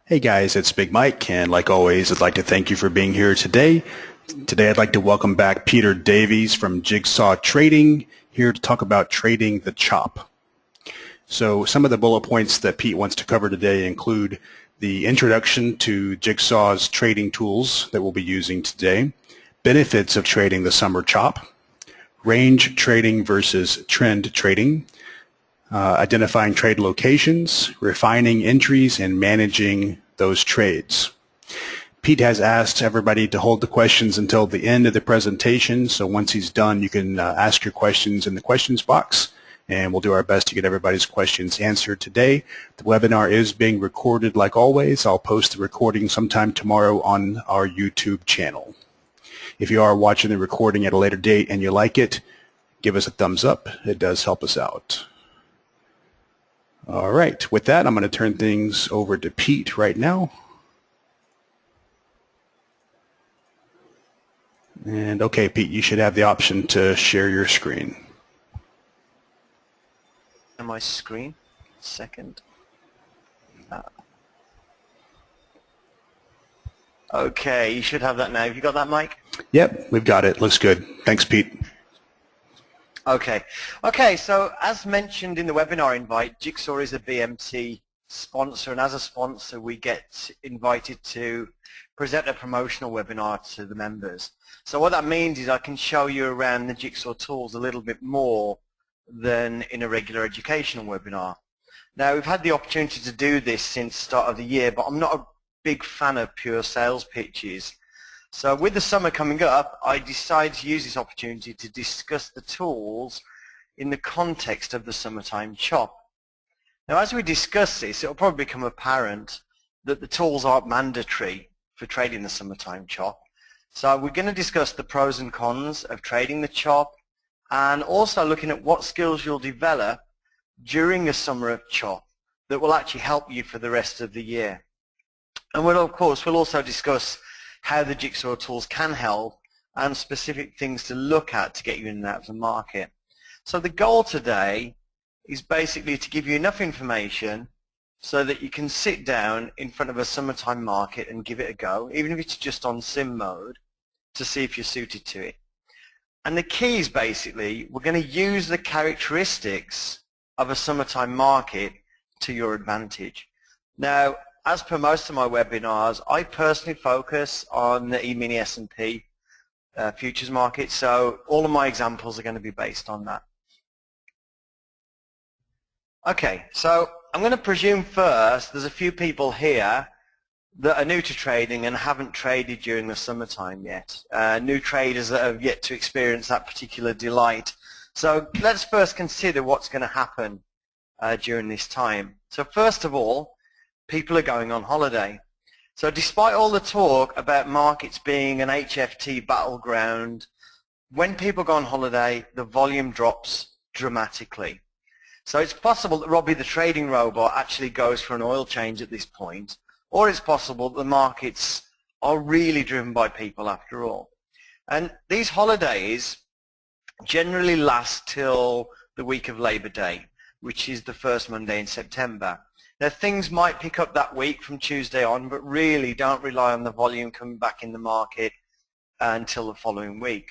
Hey guys, it's Big Mike, and like always, I'd like to thank you for being here today. Today I'd like to welcome back Peter Davies from Jigsaw Trading, here to talk about trading the chop. So some of the bullet points that Pete wants to cover today include the introduction to Jigsaw's trading tools that we'll be using today, benefits of trading the summer chop, range trading versus trend trading, identifying trade locations, refining entries, and managing those trades. Pete has asked everybody to hold the questions until the end of the presentation, so once he's done, you can ask your questions in the questions box, and we'll do our best to get everybody's questions answered today. The webinar is being recorded like always. I'll post the recording sometime tomorrow on our YouTube channel. If you are watching the recording at a later date and you like it, give us a thumbs up. It does help us out. All right, with that, I'm going to turn things over to Pete right now. And okay, Pete, you should have the option to share your screen. On my screen, second. Okay, you should have that now. Have you got that, Mike? Yep, we've got it. Looks good. Thanks, Pete. Okay, so as mentioned in the webinar invite, Jigsaw is a BMT sponsor, and as a sponsor we get invited to present a promotional webinar to the members. So what that means is I can show you around the Jigsaw tools a little bit more than in a regular educational webinar. Now, we've had the opportunity to do this since the start of the year, but I'm not a big fan of pure sales pitches. So with the summer coming up, I decided to use this opportunity to discuss the tools in the context of the summertime chop. Now, as we discuss this, it will probably become apparent that the tools aren't mandatory for trading the summertime chop. So we're going to discuss the pros and cons of trading the chop, and also looking at what skills you'll develop during a summer of chop that will actually help you for the rest of the year. And we'll also discuss how the Jigsaw tools can help and specific things to look at to get you in and out of the market. So the goal today is basically to give you enough information so that you can sit down in front of a summertime market and give it a go, even if it's just on sim mode, to see if you're suited to it. And the key is basically we're going to use the characteristics of a summertime market to your advantage. Now, as per most of my webinars, I personally focus on the E-mini S&P futures market, so all of my examples are going to be based on that. Okay, so I'm going to presume first there's a few people here that are new to trading and haven't traded during the summertime yet. New traders that have yet to experience that particular delight. So let's first consider what's going to happen during this time. So first of all, people are going on holiday. So despite all the talk about markets being an HFT battleground, when people go on holiday, the volume drops dramatically. So it's possible that Robbie the trading robot actually goes for an oil change at this point, or it's possible that the markets are really driven by people after all. And these holidays generally last till the week of Labor Day, which is the first Monday in September. Now, things might pick up that week from Tuesday on, but really don't rely on the volume coming back in the market until the following week.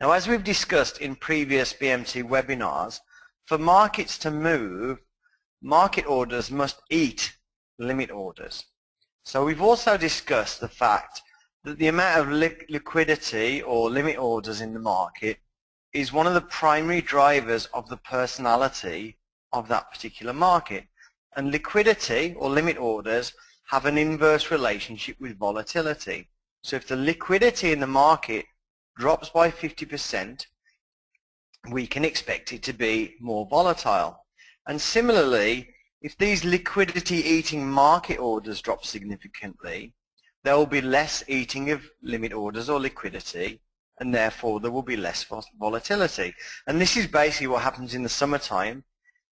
Now, as we've discussed in previous BMT webinars, for markets to move, market orders must eat limit orders. So we've also discussed the fact that the amount of liquidity or limit orders in the market is one of the primary drivers of the personality of that particular market. And liquidity or limit orders have an inverse relationship with volatility. So if the liquidity in the market drops by 50%, we can expect it to be more volatile. And similarly, if these liquidity eating market orders drop significantly, there will be less eating of limit orders or liquidity, and therefore there will be less volatility. And this is basically what happens in the summertime.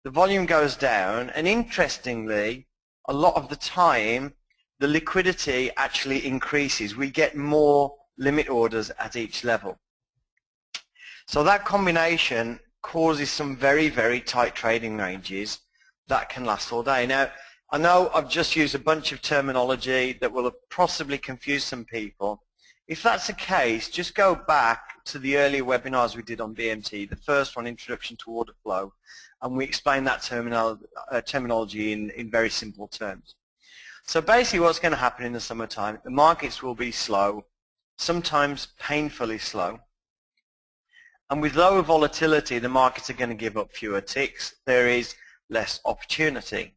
The volume goes down, and interestingly, a lot of the time, the liquidity actually increases. We get more limit orders at each level. So that combination causes some very, very tight trading ranges that can last all day. Now, I know I've just used a bunch of terminology that will have possibly confused some people. If that's the case, just go back to the earlier webinars we did on BMT, the first one, Introduction to Order Flow, and we explained that terminology in very simple terms. So basically what's going to happen in the summertime, the markets will be slow, sometimes painfully slow. And with lower volatility, the markets are going to give up fewer ticks. There is less opportunity.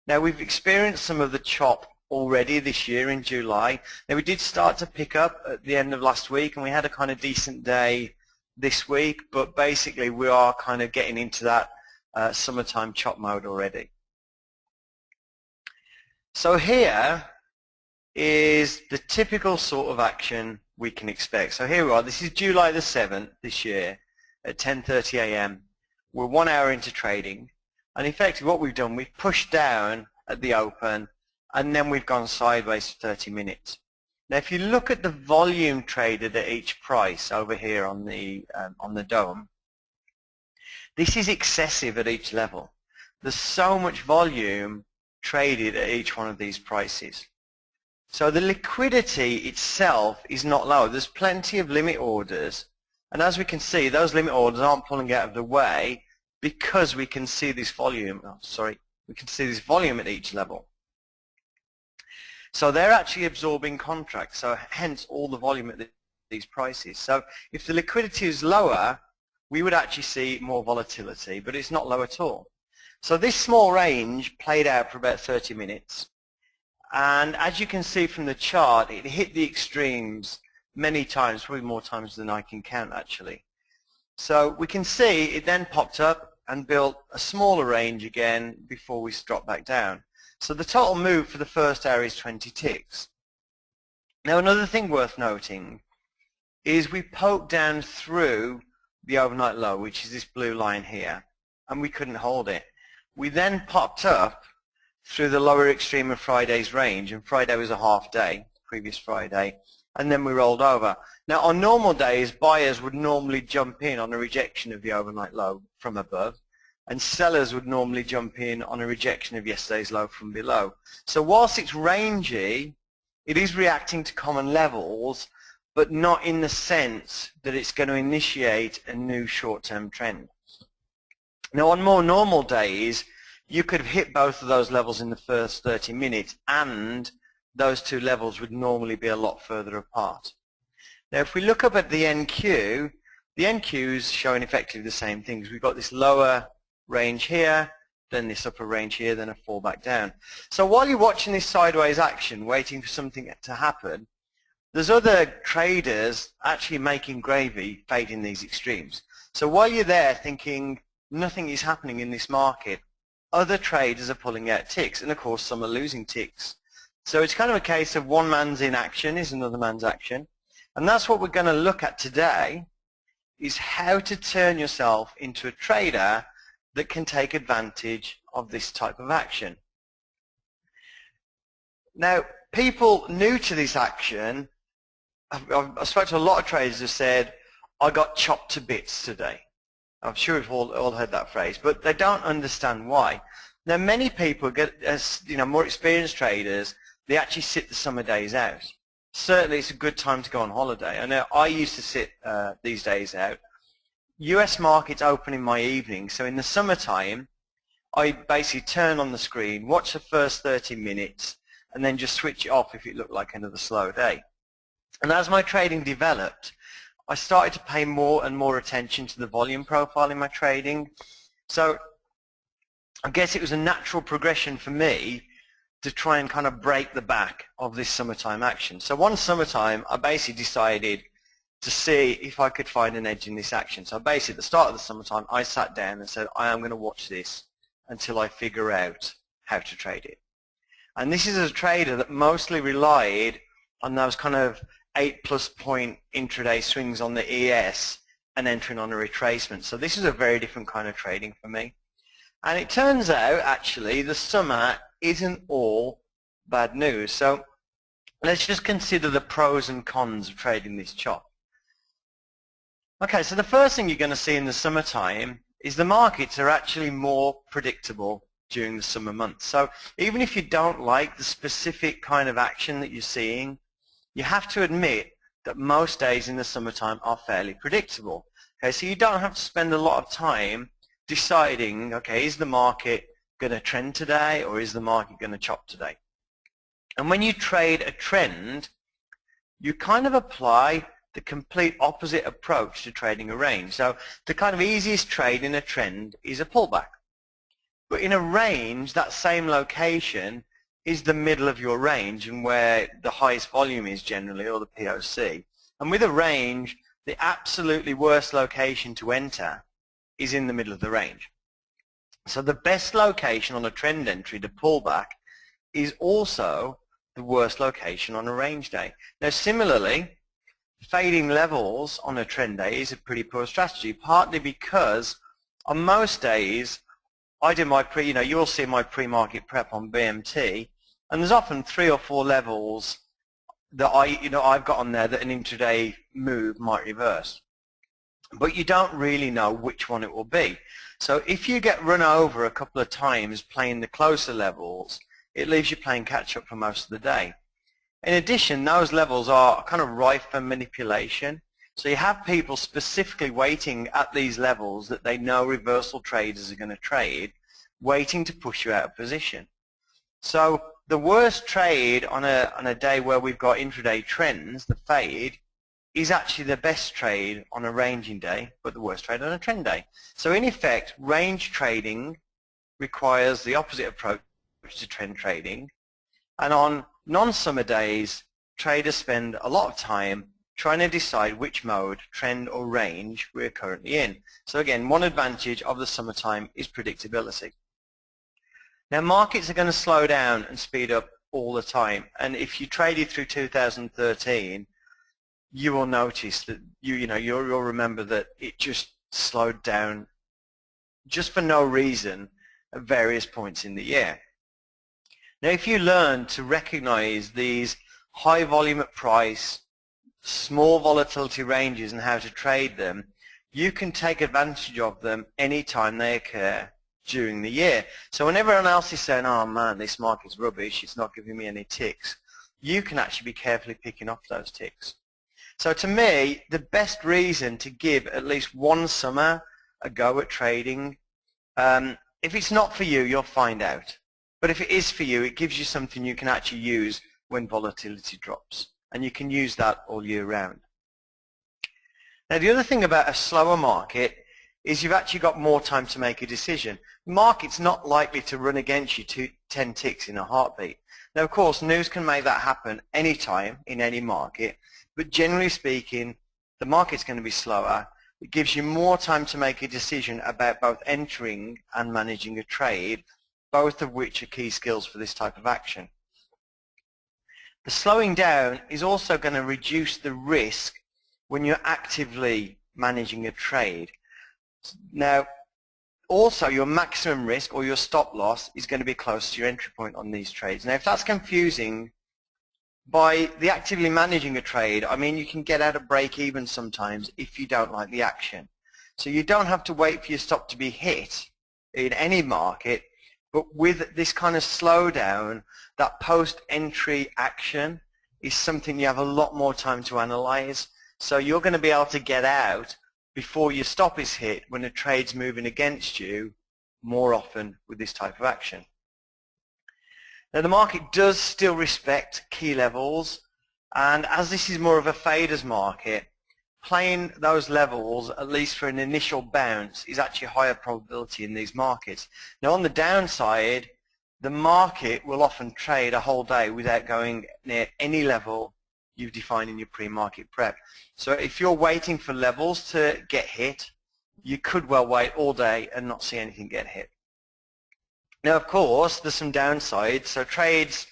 Now, we've experienced some of the chop already this year in July. Now, we did start to pick up at the end of last week, and we had a kind of decent day this week, but basically we are kind of getting into that summertime chop mode already. So here is the typical sort of action we can expect. So here we are. This is July the 7th this year at 10:30 a.m. We're 1 hour into trading, and effectively what we've done, we've pushed down at the open, and then we've gone sideways for 30 minutes. Now, if you look at the volume traded at each price over here on the dome, this is excessive at each level. There's so much volume traded at each one of these prices. So the liquidity itself is not low. There's plenty of limit orders, and as we can see, those limit orders aren't pulling out of the way because we can see this volume. We can see this volume at each level. So they're actually absorbing contracts, so hence all the volume at these prices. So if the liquidity is lower, we would actually see more volatility, but it's not low at all. So this small range played out for about 30 minutes. And as you can see from the chart, it hit the extremes many times, probably more times than I can count actually. So we can see it then popped up and built a smaller range again before we dropped back down. So the total move for the first hour is 20 ticks. Now another thing worth noting is we poked down through the overnight low, which is this blue line here, and we couldn't hold it. We then popped up through the lower extreme of Friday's range, and Friday was a half day, previous Friday, and then we rolled over. Now on normal days, buyers would normally jump in on a rejection of the overnight low from above, and sellers would normally jump in on a rejection of yesterday's low from below. So whilst it's rangy, it is reacting to common levels, but not in the sense that it's going to initiate a new short-term trend. Now on more normal days, you could have hit both of those levels in the first 30 minutes, and those two levels would normally be a lot further apart. Now if we look up at the NQ is showing effectively the same things. We've got this lower range here, then this upper range here, then a fall back down. So while you're watching this sideways action, waiting for something to happen, there's other traders actually making gravy fading these extremes. So while you're there thinking nothing is happening in this market, other traders are pulling out ticks, and of course some are losing ticks. So it's kind of a case of one man's inaction is another man's action, and that's what we're going to look at today, is how to turn yourself into a trader that can take advantage of this type of action. Now, people new to this action, I've spoken to a lot of traders who said, I got chopped to bits today. I'm sure we've all heard that phrase, but they don't understand why. Now, many people get, as more experienced traders, they actually sit the summer days out. Certainly, it's a good time to go on holiday. I know I used to sit these days out. US markets open in my evening, so in the summertime, I basically turn on the screen, watch the first 30 minutes, and then just switch it off if it looked like another slow day. And as my trading developed, I started to pay more and more attention to the volume profile in my trading. So I guess it was a natural progression for me to try and kind of break the back of this summertime action. So one summertime, I basically decided to see if I could find an edge in this action. So basically at the start of the summertime, I sat down and said, I am going to watch this until I figure out how to trade it. And this is a trader that mostly relied on those kind of 8+ point intraday swings on the ES and entering on a retracement. So this is a very different kind of trading for me. And it turns out, actually, the summer isn't all bad news. So let's just consider the pros and cons of trading this chop. Okay, so the first thing you're going to see in the summertime is the markets are actually more predictable during the summer months. So even if you don't like the specific kind of action that you're seeing, you have to admit that most days in the summertime are fairly predictable. Okay, so you don't have to spend a lot of time deciding, okay, is the market going to trend today or is the market going to chop today? And when you trade a trend, you kind of apply the complete opposite approach to trading a range. So the kind of easiest trade in a trend is a pullback. But in a range, that same location is the middle of your range and where the highest volume is generally, or the POC. And with a range, the absolutely worst location to enter is in the middle of the range. So the best location on a trend entry, the pullback, is also the worst location on a range day. Now similarly, fading levels on a trend day is a pretty poor strategy, partly because on most days I do my you'll see my pre-market prep on BMT, and there's often 3 or 4 levels that I've got on there that an intraday move might reverse. But you don't really know which one it will be. So if you get run over a couple of times playing the closer levels, it leaves you playing catch up for most of the day. In addition, those levels are kind of rife for manipulation. So you have people specifically waiting at these levels that they know reversal traders are going to trade, waiting to push you out of position. So the worst trade on a day where we've got intraday trends, the fade, is actually the best trade on a ranging day, but the worst trade on a trend day. So in effect, range trading requires the opposite approach to trend trading. And on non-summer days, traders spend a lot of time trying to decide which mode, trend or range, we're currently in. So again, one advantage of the summertime is predictability. Now markets are going to slow down and speed up all the time, and if you traded through 2013, you will notice that you'll remember that it just slowed down just for no reason at various points in the year. Now if you learn to recognize these high volume at price, small volatility ranges and how to trade them, you can take advantage of them anytime they occur during the year. So when everyone else is saying, oh man, this market's rubbish, it's not giving me any ticks, you can actually be carefully picking off those ticks. So to me, the best reason to give at least one summer a go at trading, if it's not for you, you'll find out. But if it is for you, it gives you something you can actually use when volatility drops. And you can use that all year round. Now the other thing about a slower market is you've actually got more time to make a decision. The market's not likely to run against you 10 ticks in a heartbeat. Now of course news can make that happen anytime in any market, but generally speaking the market's going to be slower. It gives you more time to make a decision about both entering and managing a trade, both of which are key skills for this type of action. The slowing down is also going to reduce the risk when you're actively managing a trade. Now, also your maximum risk or your stop loss is going to be close to your entry point on these trades. Now, if that's confusing, by the actively managing a trade, I mean you can get out of break even sometimes if you don't like the action. So you don't have to wait for your stop to be hit in any market, but with this kind of slowdown, that post-entry action is something you have a lot more time to analyze. So you're going to be able to get out before your stop is hit when a trade's moving against you more often with this type of action. Now the market does still respect key levels, and as this is more of a faders market, playing those levels, at least for an initial bounce, is actually a higher probability in these markets. Now on the downside, the market will often trade a whole day without going near any level you've defined in your pre-market prep. So if you're waiting for levels to get hit, you could well wait all day and not see anything get hit. Now of course there's some downsides, so trades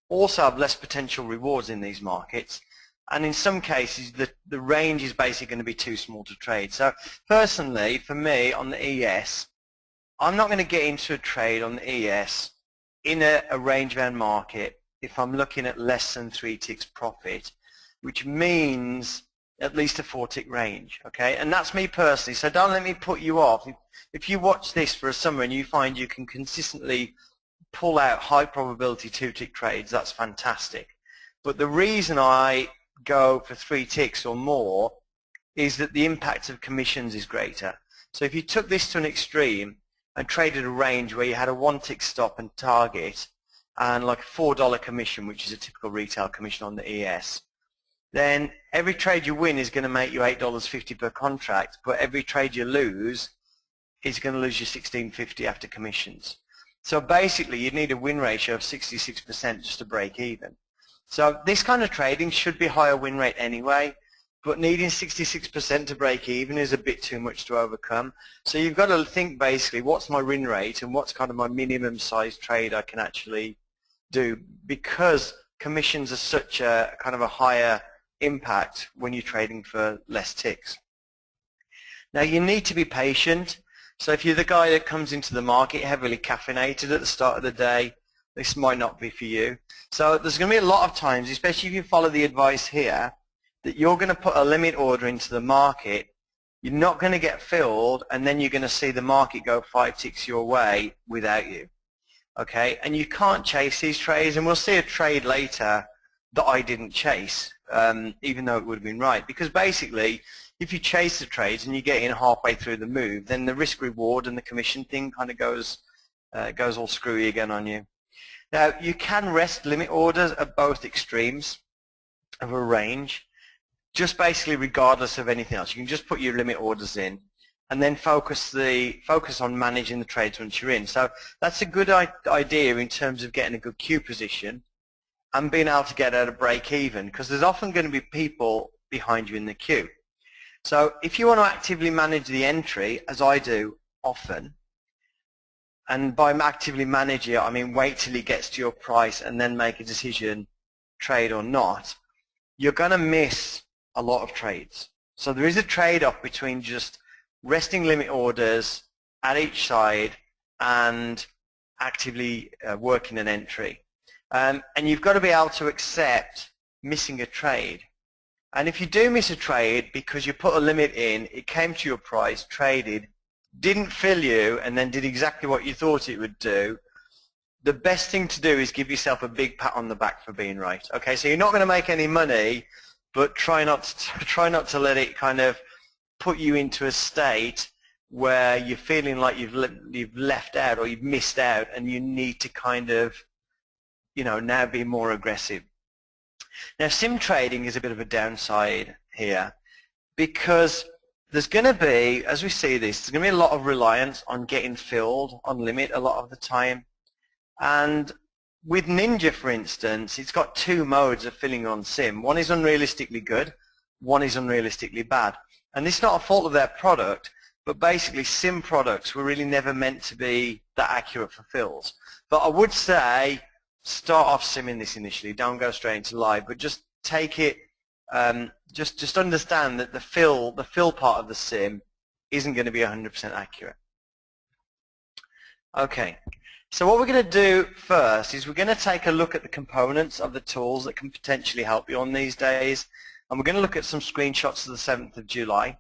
also have less potential rewards in these markets, and in some cases the range is basically going to be too small to trade. So personally, for me on the ES, I'm not going to get into a trade on the ES in a range bound market if I'm looking at less than 3 ticks profit, which means at least a 4-tick range, okay? And that's me personally, so don't let me put you off. If you watch this for a summer and you find you can consistently pull out high probability 2-tick trades, that's fantastic. But the reason I go for 3 ticks or more is that the impact of commissions is greater. So if you took this to an extreme and traded a range where you had a 1-tick stop and target and like a $4 commission, which is a typical retail commission on the ES, then every trade you win is going to make you $8.50 per contract, but every trade you lose is going to lose you $16.50 after commissions. So basically you need a win ratio of 66% just to break even. So this kind of trading should be higher win rate anyway, but needing 66% to break even is a bit too much to overcome. So you've got to think basically what's my win rate and what's kind of my minimum size trade I can actually do, because commissions are such a kind of a higher impact when you're trading for less ticks. Now you need to be patient. So if you're the guy that comes into the market heavily caffeinated at the start of the day, this might not be for you. So there's going to be a lot of times, especially if you follow the advice here, that you're going to put a limit order into the market, you're not going to get filled, and then you're going to see the market go 5 ticks your way without you. Okay, and you can't chase these trades, and we'll see a trade later that I didn't chase, even though it would have been right, because basically if you chase the trades and you get in halfway through the move, then the risk reward and the commission thing kind of goes all screwy again on you. Now you can rest limit orders at both extremes of a range, just basically regardless of anything else. You can just put your limit orders in and then focus on managing the trades once you're in. So that's a good idea in terms of getting a good queue position and being able to get at a break even, because there's often going to be people behind you in the queue. So if you want to actively manage the entry, as I do often, and by actively manage it I mean wait till it gets to your price and then make a decision, trade or not, you're going to miss a lot of trades. So there is a trade-off between just resting limit orders at each side and actively working an entry. And you've got to be able to accept missing a trade. And if you do miss a trade because you put a limit in, it came to your price, traded, didn't fill you, and then did exactly what you thought it would do, the best thing to do is give yourself a big pat on the back for being right. Okay, so you're not going to make any money, but try not to let it kind of put you into a state where you're feeling like you've left out or you've missed out, and you need to kind of, you know, now be more aggressive. Now sim trading is a bit of a downside here, because there's going to be, as we see this, there's going to be a lot of reliance on getting filled on limit a lot of the time. And with Ninja, for instance, it's got 2 modes of filling on sim. One is unrealistically good, one is unrealistically bad. And this is not a fault of their product, but basically sim products were really never meant to be that accurate for fills. But I would say start off simming this initially. Don't go straight into live, but just take it, just understand that the fill part of the sim isn't going to be 100% accurate. Okay. So what we're going to do first is we're going to take a look at the components of the tools that can potentially help you on these days, and we're going to look at some screenshots of the 7th of July.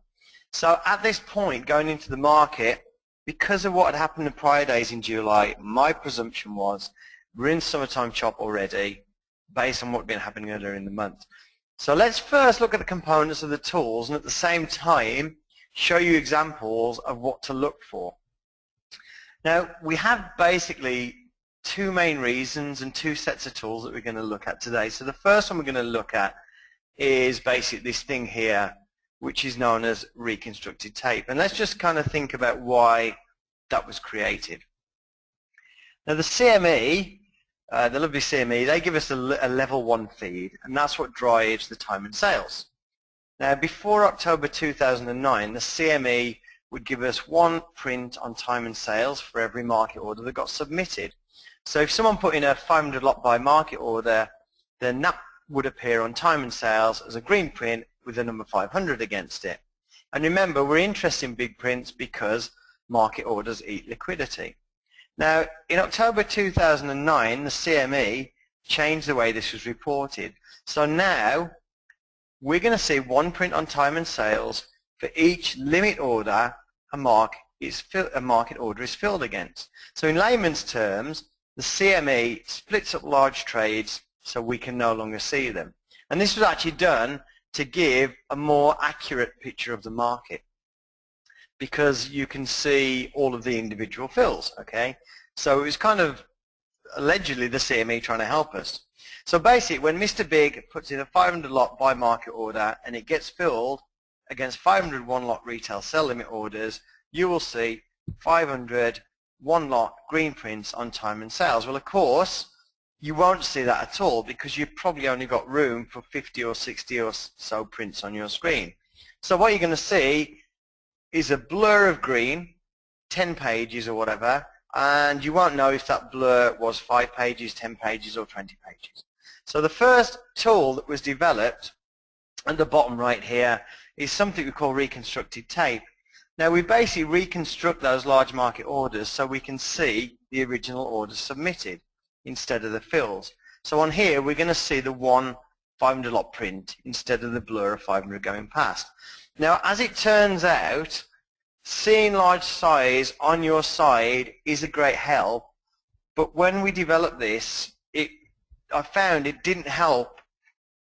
So at this point, going into the market, because of what had happened the prior days in July, my presumption was we're in summertime chop already based on what had been happening earlier in the month. So let's first look at the components of the tools and at the same time show you examples of what to look for. Now, we have basically 2 main reasons and 2 sets of tools that we're going to look at today. So the first one we're going to look at is basically this thing here, which is known as reconstructed tape. And let's just kind of think about why that was created. Now the CME, the lovely CME, they give us a level 1 feed, and that's what drives the time and sales. Now before October 2009, the CME would give us 1 print on time and sales for every market order that got submitted. So if someone put in a 500 lot buy market order, then that would appear on time and sales as a green print with the number 500 against it. And remember, we're interested in big prints because market orders eat liquidity. Now in October 2009, the CME changed the way this was reported. So now we're going to see one print on time and sales for each limit order a market order is filled against. So in layman's terms, the CME splits up large trades so we can no longer see them. And this was actually done to give a more accurate picture of the market, because you can see all of the individual fills, okay? So it was kind of allegedly the CME trying to help us. So basically, when Mr. Big puts in a 500 lot buy market order and it gets filled against 500 one lot retail sell limit orders, you will see 500 one lot green prints on time and sales. Well, of course, you won't see that at all because you've probably only got room for 50 or 60 or so prints on your screen. So what you're going to see is a blur of green, 10 pages or whatever, and you won't know if that blur was 5 pages, 10 pages or 20 pages. So the first tool that was developed at the bottom right here is something we call reconstructed tape. Now we basically reconstruct those large market orders so we can see the original orders submitted instead of the fills. So on here we're going to see the one 500 lot print instead of the blur of 500 going past. Now as it turns out, seeing large size on your side is a great help, but when we developed this, I found it didn't help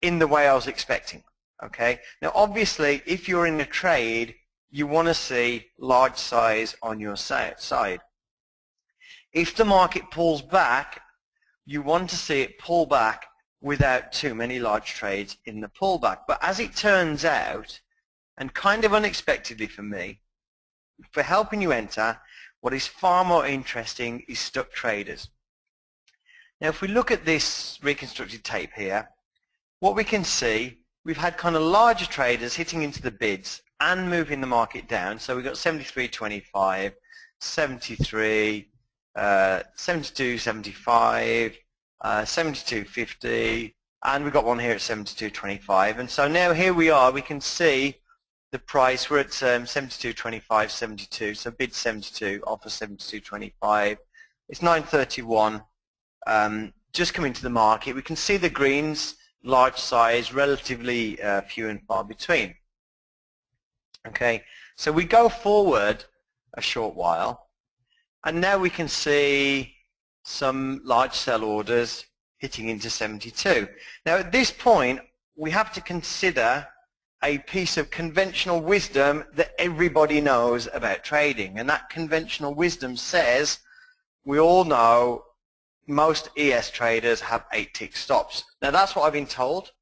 in the way I was expecting. Okay. Now obviously if you're in a trade, you want to see large size on your side. If the market pulls back, you want to see it pull back without too many large trades in the pullback. But as it turns out, and kind of unexpectedly for me, for helping you enter, what is far more interesting is stuck traders. Now if we look at this reconstructed tape here, what we can see, we've had kind of larger traders hitting into the bids and moving the market down. So we've got 73.25, 73, 72.75, 72.50, and we've got one here at 72.25. And so now here we are, we can see the price. We're at 72.25, 72, so bid 72, offer 72.25. It's 9:31, just come into the market. We can see the greens, large size, relatively few and far between. Okay, so we go forward a short while, and now we can see some large sell orders hitting into 72. Now at this point, we have to consider a piece of conventional wisdom that everybody knows about trading, and that conventional wisdom says, we all know most ES traders have 8 tick stops. Now that's what I've been told,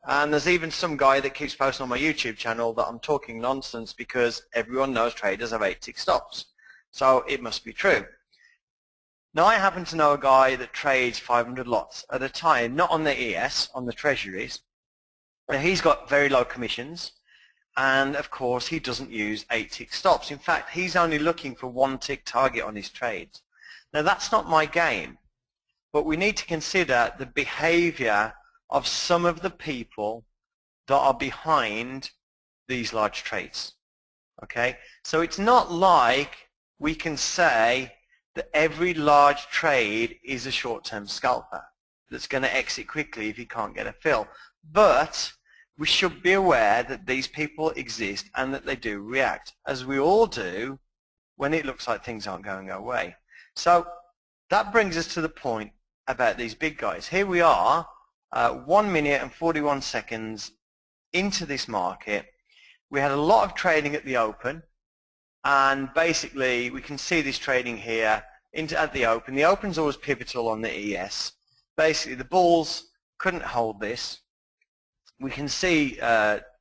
and there's even some guy that keeps posting on my YouTube channel that I'm talking nonsense because everyone knows traders have 8 tick stops, so it must be true. Now I happen to know a guy that trades 500 lots at a time, not on the ES, on the treasuries. Now he's got very low commissions, and of course he doesn't use 8 tick stops. In fact, he's only looking for 1 tick target on his trades. Now that's not my game, but we need to consider the behavior of some of the people that are behind these large trades. Okay, so it's not like we can say that every large trade is a short-term scalper that's going to exit quickly if he can't get a fill, but we should be aware that these people exist and that they do react, as we all do when it looks like things aren't going our way. So that brings us to the point about these big guys. Here we are, 1 minute and 41 seconds into this market. We had a lot of trading at the open, and basically we can see this trading here at the open. The open's always pivotal on the ES. Basically the bulls couldn't hold this. We can see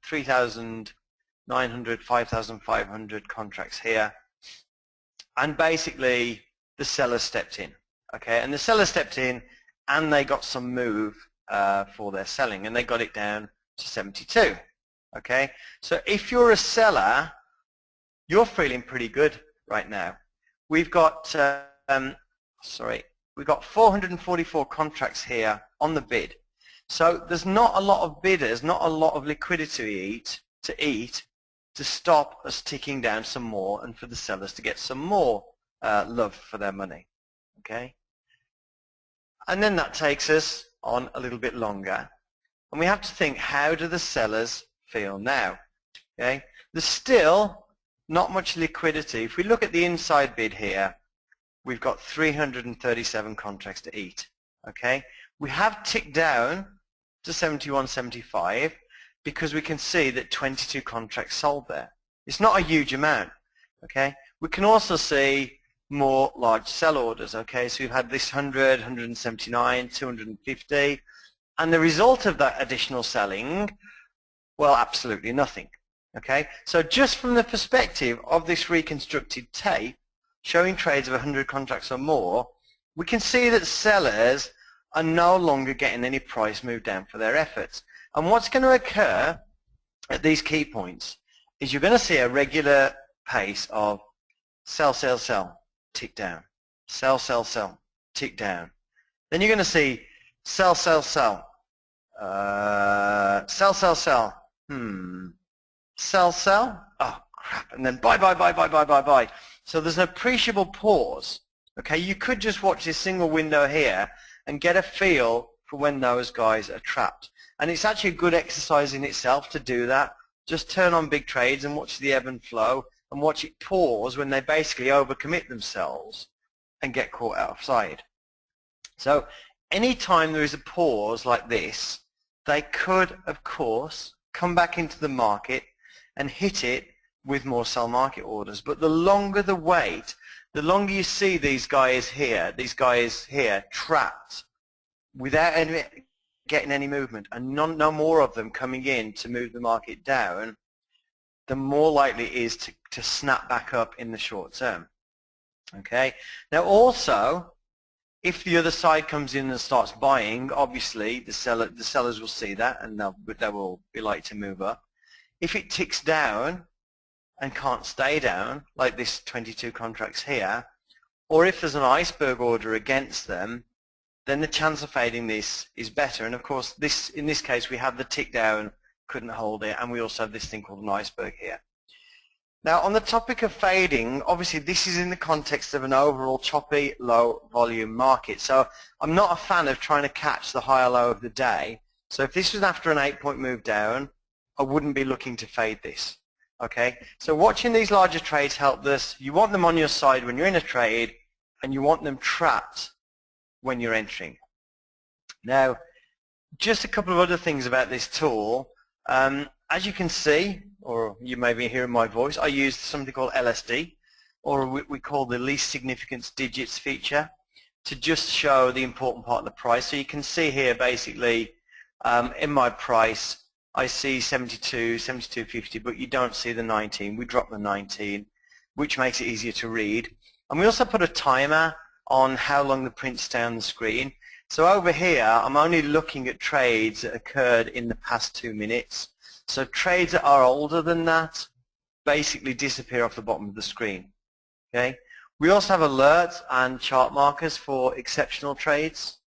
3,900, 5,500 contracts here, and basically the sellers stepped in. Okay, and the sellers stepped in and they got some move for their selling, and they got it down to 72. Okay, so if you're a seller, you're feeling pretty good right now. We've got we've got 444 contracts here on the bid. So there's not a lot of bidders, not a lot of liquidity to stop us ticking down some more and for the sellers to get some more love for their money. Okay, and then that takes us on a little bit longer. And we have to think, how do the sellers feel now? Okay, there's still not much liquidity. If we look at the inside bid here, we've got 337 contracts to eat. Okay, we have ticked down to 71.75 because we can see that 22 contracts sold there. It's not a huge amount. Okay, we can also see more large sell orders. Okay, so we've had this 100, 179, 250, and the result of that additional selling, well, absolutely nothing. Okay, so just from the perspective of this reconstructed tape showing trades of 100 contracts or more, we can see that sellers are no longer getting any price move down for their efforts. And what's going to occur at these key points is you're going to see a regular pace of sell, sell, sell, tick down, sell, sell, sell, tick down. Then you're going to see sell, sell, sell, sell, sell, sell, sell, sell, oh crap, and then buy, buy, buy, buy, buy, buy, buy. So there's an appreciable pause. Okay, you could just watch this single window here and get a feel for when those guys are trapped. And it's actually a good exercise in itself to do that. Just turn on big trades and watch the ebb and flow and watch it pause when they basically overcommit themselves and get caught outside. So anytime there is a pause like this, they could, of course, come back into the market and hit it with more sell market orders. But the longer the wait, the longer you see these guys here trapped without getting any movement, and no more of them coming in to move the market down, the more likely it is to snap back up in the short term. Okay. Now also, if the other side comes in and starts buying, obviously the sellers will see that and they will be likely to move up. If it ticks down and can't stay down, like this 22 contracts here, or if there's an iceberg order against them, then the chance of fading this is better. And of course, in this case, we have the tick down, couldn't hold it, and we also have this thing called an iceberg here. Now, on the topic of fading, obviously this is in the context of an overall choppy, low volume market. So I'm not a fan of trying to catch the high or low of the day. So if this was after an 8-point move down, I wouldn't be looking to fade this. Okay, so watching these larger trades help us. You want them on your side when you're in a trade, and you want them trapped when you're entering. Now, just a couple of other things about this tool. As you can see, or you may be hearing my voice, I use something called LSD, or we call the least significance digits feature, to just show the important part of the price. So you can see here basically in my price, I see 72, 72.50, but you don't see the 19. We drop the 19, which makes it easier to read. And we also put a timer on how long the print's stay on the screen. So over here, I'm only looking at trades that occurred in the past 2 minutes. So trades that are older than that basically disappear off the bottom of the screen. Okay. We also have alerts and chart markers for exceptional trades.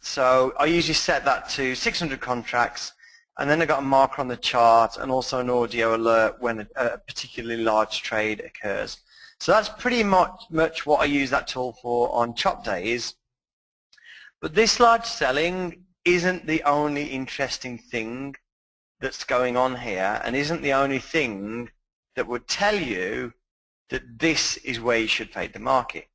So I usually set that to 600 contracts, and then I've got a marker on the chart and also an audio alert when a particularly large trade occurs. So that's pretty much what I use that tool for on chop days. But this large selling isn't the only interesting thing that's going on here, and isn't the only thing that would tell you that this is where you should fade the market.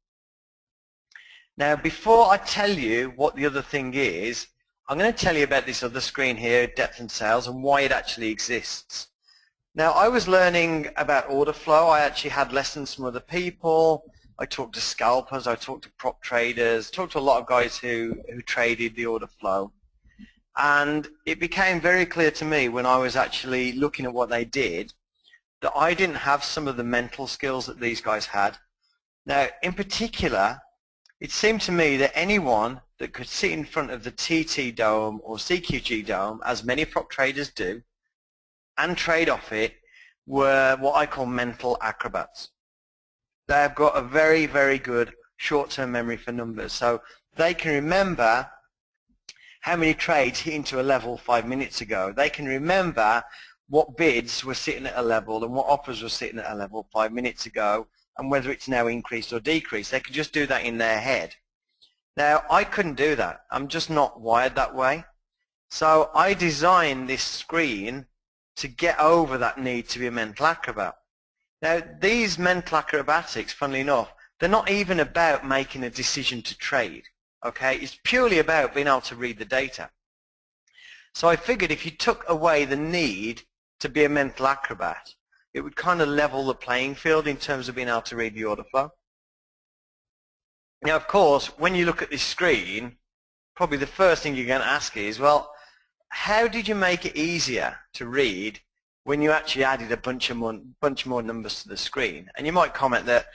Now, before I tell you what the other thing is, I'm going to tell you about this other screen here, depth and sales, and why it actually exists. Now, I was learning about order flow. I actually had lessons from other people. I talked to scalpers, I talked to prop traders, talked to a lot of guys who traded the order flow. And it became very clear to me when I was actually looking at what they did that I didn't have some of the mental skills that these guys had. Now, in particular, it seemed to me that anyone that could sit in front of the TT dome or CQG dome, as many prop traders do, and trade off it, were what I call mental acrobats. They've got a very, very good short-term memory for numbers. So they can remember how many trades hit into a level 5 minutes ago. They can remember what bids were sitting at a level and what offers were sitting at a level 5 minutes ago, and whether it's now increased or decreased. They could just do that in their head. Now, I couldn't do that. I'm just not wired that way. So I designed this screen to get over that need to be a mental acrobat. Now, these mental acrobatics, funnily enough, they're not even about making a decision to trade. Okay, it's purely about being able to read the data. So I figured if you took away the need to be a mental acrobat, it would kind of level the playing field in terms of being able to read the order flow. Now, of course, when you look at this screen, probably the first thing you're going to ask is, well, how did you make it easier to read when you actually added a bunch more numbers to the screen? And you might comment that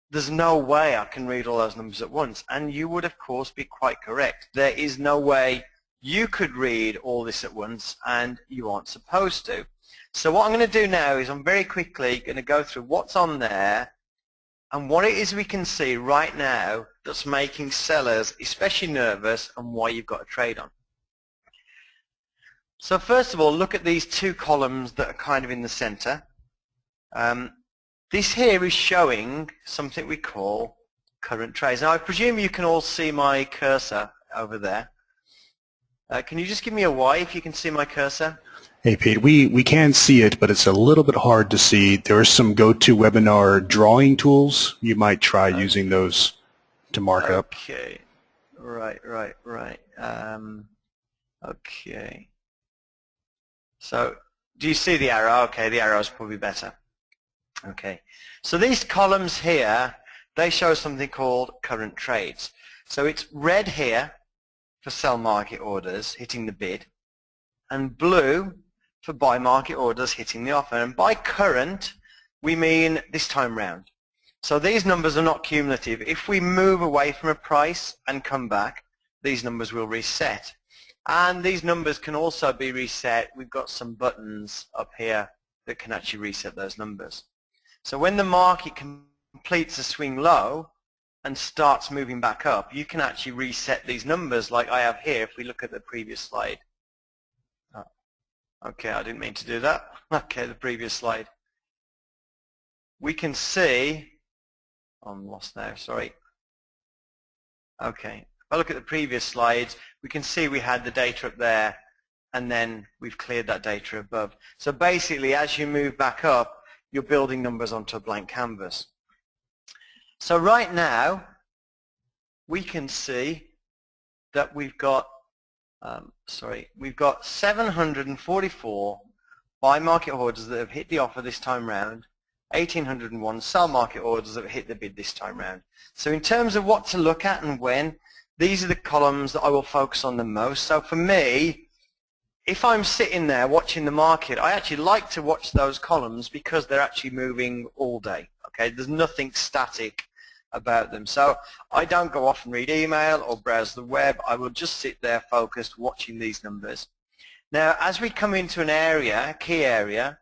there's no way I can read all those numbers at once. And you would, of course, be quite correct. There is no way you could read all this at once, and you aren't supposed to. So what I'm going to do now is I'm very quickly going to go through what's on there and what it is we can see right now that's making sellers especially nervous and why you've got to trade on. So first of all, look at these two columns that are kind of in the center. This here is showing something we call current trades. Now I presume you can all see my cursor over there. Can you just give me a Y if you can see my cursor? Hey Pete, we can see it, but it's a little bit hard to see. There are some GoToWebinar drawing tools. You might try using those to mark up. Okay, right. Okay. So, do you see the arrow? Okay, the arrow is probably better. Okay. So these columns here, they show something called current trades. So it's red here for sell market orders hitting the bid, and blue for buy market orders hitting the offer. And by current, we mean this time round. So these numbers are not cumulative. If we move away from a price and come back, these numbers will reset. And these numbers can also be reset. We've got some buttons up here that can actually reset those numbers. So when the market completes a swing low and starts moving back up, you can actually reset these numbers like I have here if we look at the previous slide. Okay, I didn't mean to do that. Okay, the previous slide. We can see, I'm lost now, sorry. Okay, if I look at the previous slides, we can see we had the data up there and then we've cleared that data above. So basically, as you move back up, you're building numbers onto a blank canvas. So right now, we can see that we've got we've got 744 buy market orders that have hit the offer this time round, 1,801 sell market orders that have hit the bid this time round. So in terms of what to look at and when, these are the columns that I will focus on the most. So for me, if I'm sitting there watching the market, I actually like to watch those columns because they're actually moving all day. Okay, there's nothing static about them. So I don't go off and read email or browse the web. I will just sit there focused watching these numbers. Now as we come into an area, a key area,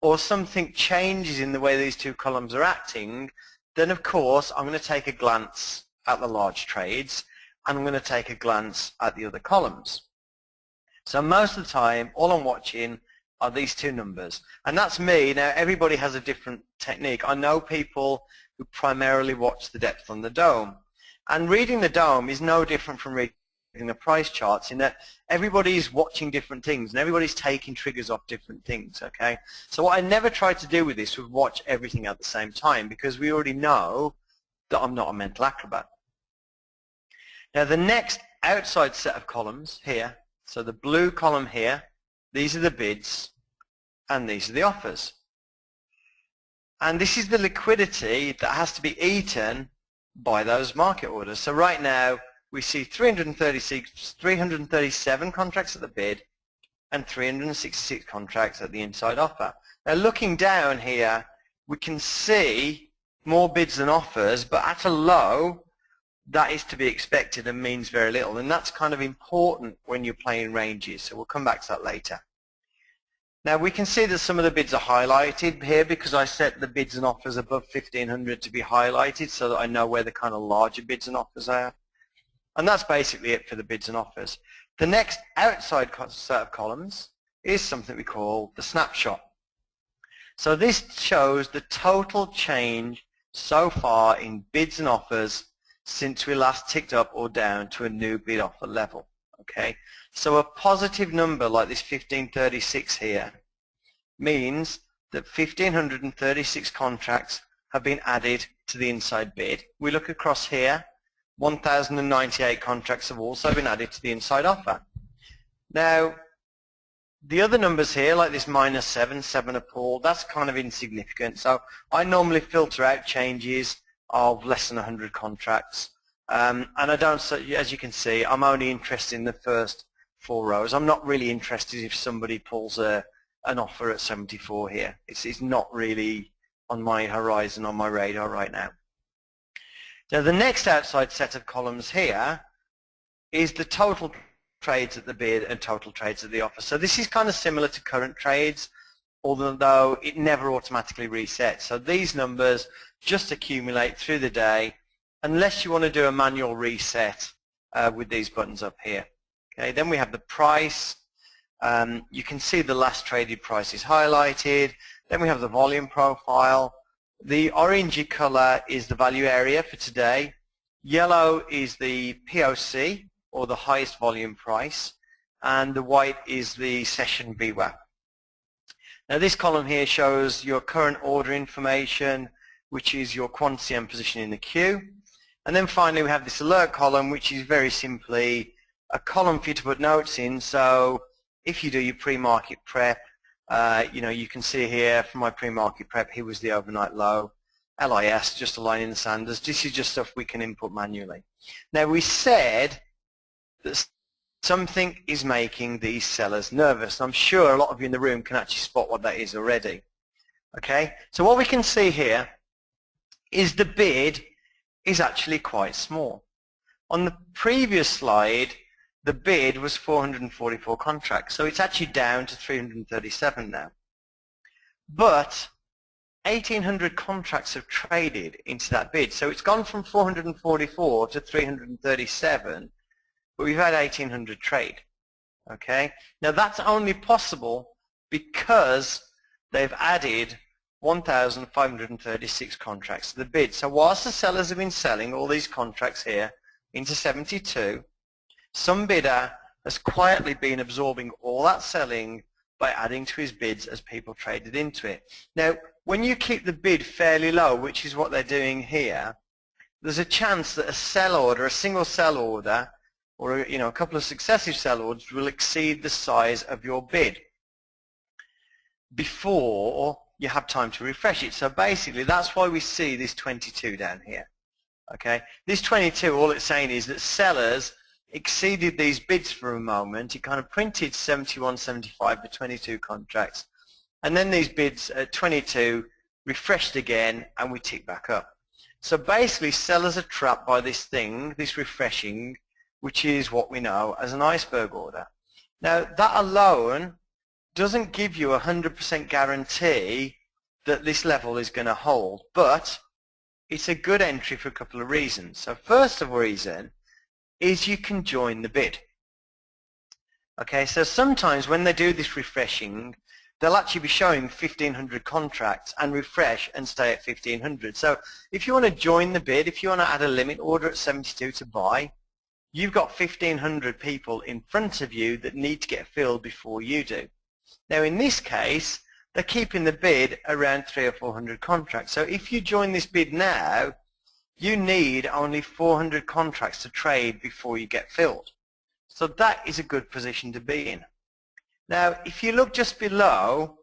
or something changes in the way these two columns are acting, then of course I'm going to take a glance at the large trades and I'm going to take a glance at the other columns. So most of the time all I'm watching are these two numbers, and that's me. Now everybody has a different technique. I know people who primarily watch the depth on the dome, and reading the dome is no different from reading the price charts in that everybody's watching different things and everybody's taking triggers off different things. Okay, so what I never tried to do with this was watch everything at the same time, because we already know that I'm not a mental acrobat. Now the next outside set of columns here, so the blue column here, these are the bids and these are the offers. And this is the liquidity that has to be eaten by those market orders. So right now we see 337 contracts at the bid and 366 contracts at the inside offer. Now looking down here, we can see more bids than offers, but at a low, that is to be expected and means very little. And that's kind of important when you're playing ranges. So we'll come back to that later. Now we can see that some of the bids are highlighted here because I set the bids and offers above 1,500 to be highlighted so that I know where the kind of larger bids and offers are. And that's basically it for the bids and offers. The next outside set of columns is something we call the snapshot. So this shows the total change so far in bids and offers since we last ticked up or down to a new bid offer level. Okay, so a positive number like this 1536 here means that 1536 contracts have been added to the inside bid. We look across here, 1098 contracts have also been added to the inside offer. Now, the other numbers here, like this -7, 7 a pull, that's kind of insignificant. So I normally filter out changes of less than 100 contracts. And I don't, as you can see, I'm only interested in the first 4 rows. I'm not really interested if somebody pulls an offer at 74 here. It's not really on my horizon, on my radar right now. Now the next outside set of columns here is the total trades at the bid and total trades at the offer. So this is kind of similar to current trades, although it never automatically resets. So these numbers just accumulate through the day unless you want to do a manual reset with these buttons up here. Okay, then we have the price. You can see the last traded price is highlighted. Then we have the volume profile. The orangey color is the value area for today. Yellow is the POC, or the highest volume price, and the white is the session VWAP. Now this column here shows your current order information, which is your quantity and position in the queue. And then finally we have this alert column, which is very simply a column for you to put notes in. So if you do your pre-market prep, you can see here from my pre-market prep, here was the overnight low. LIS, just a line in the sand. This is just stuff we can input manually. Now we said that something is making these sellers nervous. I'm sure a lot of you in the room can actually spot what that is already. Okay, so what we can see here is the bid is actually quite small. On the previous slide, the bid was 444 contracts, so it's actually down to 337 now. But 1,800 contracts have traded into that bid, so it's gone from 444 to 337, but we've had 1,800 trade. Okay, now that's only possible because they've added 1,536 contracts to the bid. So whilst the sellers have been selling all these contracts here into 72, some bidder has quietly been absorbing all that selling by adding to his bids as people traded into it. Now, when you keep the bid fairly low, which is what they're doing here, there's a chance that a sell order, a single sell order, or a couple of successive sell orders will exceed the size of your bid before you have time to refresh it. So basically, that's why we see this 22 down here. Okay, this 22, all it's saying is that sellers exceeded these bids for a moment. It kind of printed 71, 75 for 22 contracts, and then these bids at 22 refreshed again, and we tick back up. So basically, sellers are trapped by this thing, this refreshing, which is what we know as an iceberg order. Now, that alone doesn't give you a 100% guarantee that this level is going to hold, but it's a good entry for a couple of reasons. So first of all reason is you can join the bid. Okay, so sometimes when they do this refreshing, they'll actually be showing 1,500 contracts and refresh and stay at 1,500. So if you want to join the bid, if you want to add a limit order at 72 to buy, you've got 1,500 people in front of you that need to get filled before you do. Now in this case, they're keeping the bid around 300 or 400 contracts. So if you join this bid now, you need only 400 contracts to trade before you get filled. So that is a good position to be in. Now, if you look just below,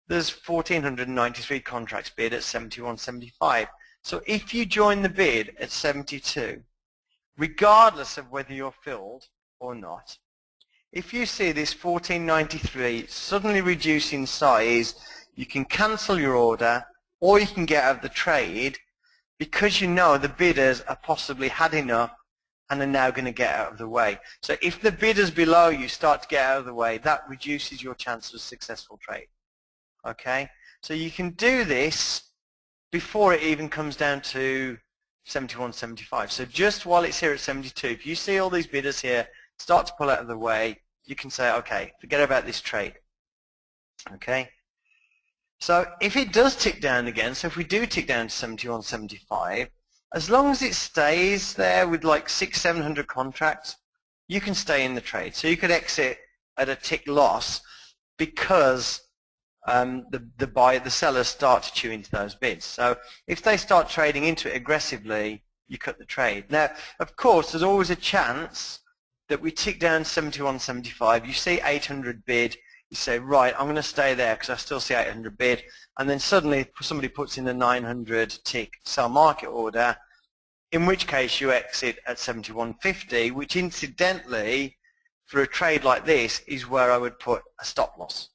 there's 1,493 contracts bid at 71.75. So if you join the bid at 72, regardless of whether you're filled or not, if you see this 1,493 suddenly reduce in size, you can cancel your order or you can get out of the trade because you know the bidders are possibly had enough and are now going to get out of the way. So if the bidders below you start to get out of the way, that reduces your chance of a successful trade. Okay? So you can do this before it even comes down to 71, 75. So just while it's here at 72, if you see all these bidders here start to pull out of the way, you can say, okay, forget about this trade. Okay? So if it does tick down again, so if we do tick down to 71, 75, as long as it stays there with like 600, 700 contracts, you can stay in the trade. So you could exit at a tick loss because the sellers start to chew into those bids. So if they start trading into it aggressively, you cut the trade. Now, of course, there's always a chance that we tick down 71.75. You see 800 bid. You say, right, I'm going to stay there because I still see 800 bid. And then suddenly somebody puts in a 900 tick sell market order, in which case you exit at 71.50, which incidentally, for a trade like this, is where I would put a stop loss.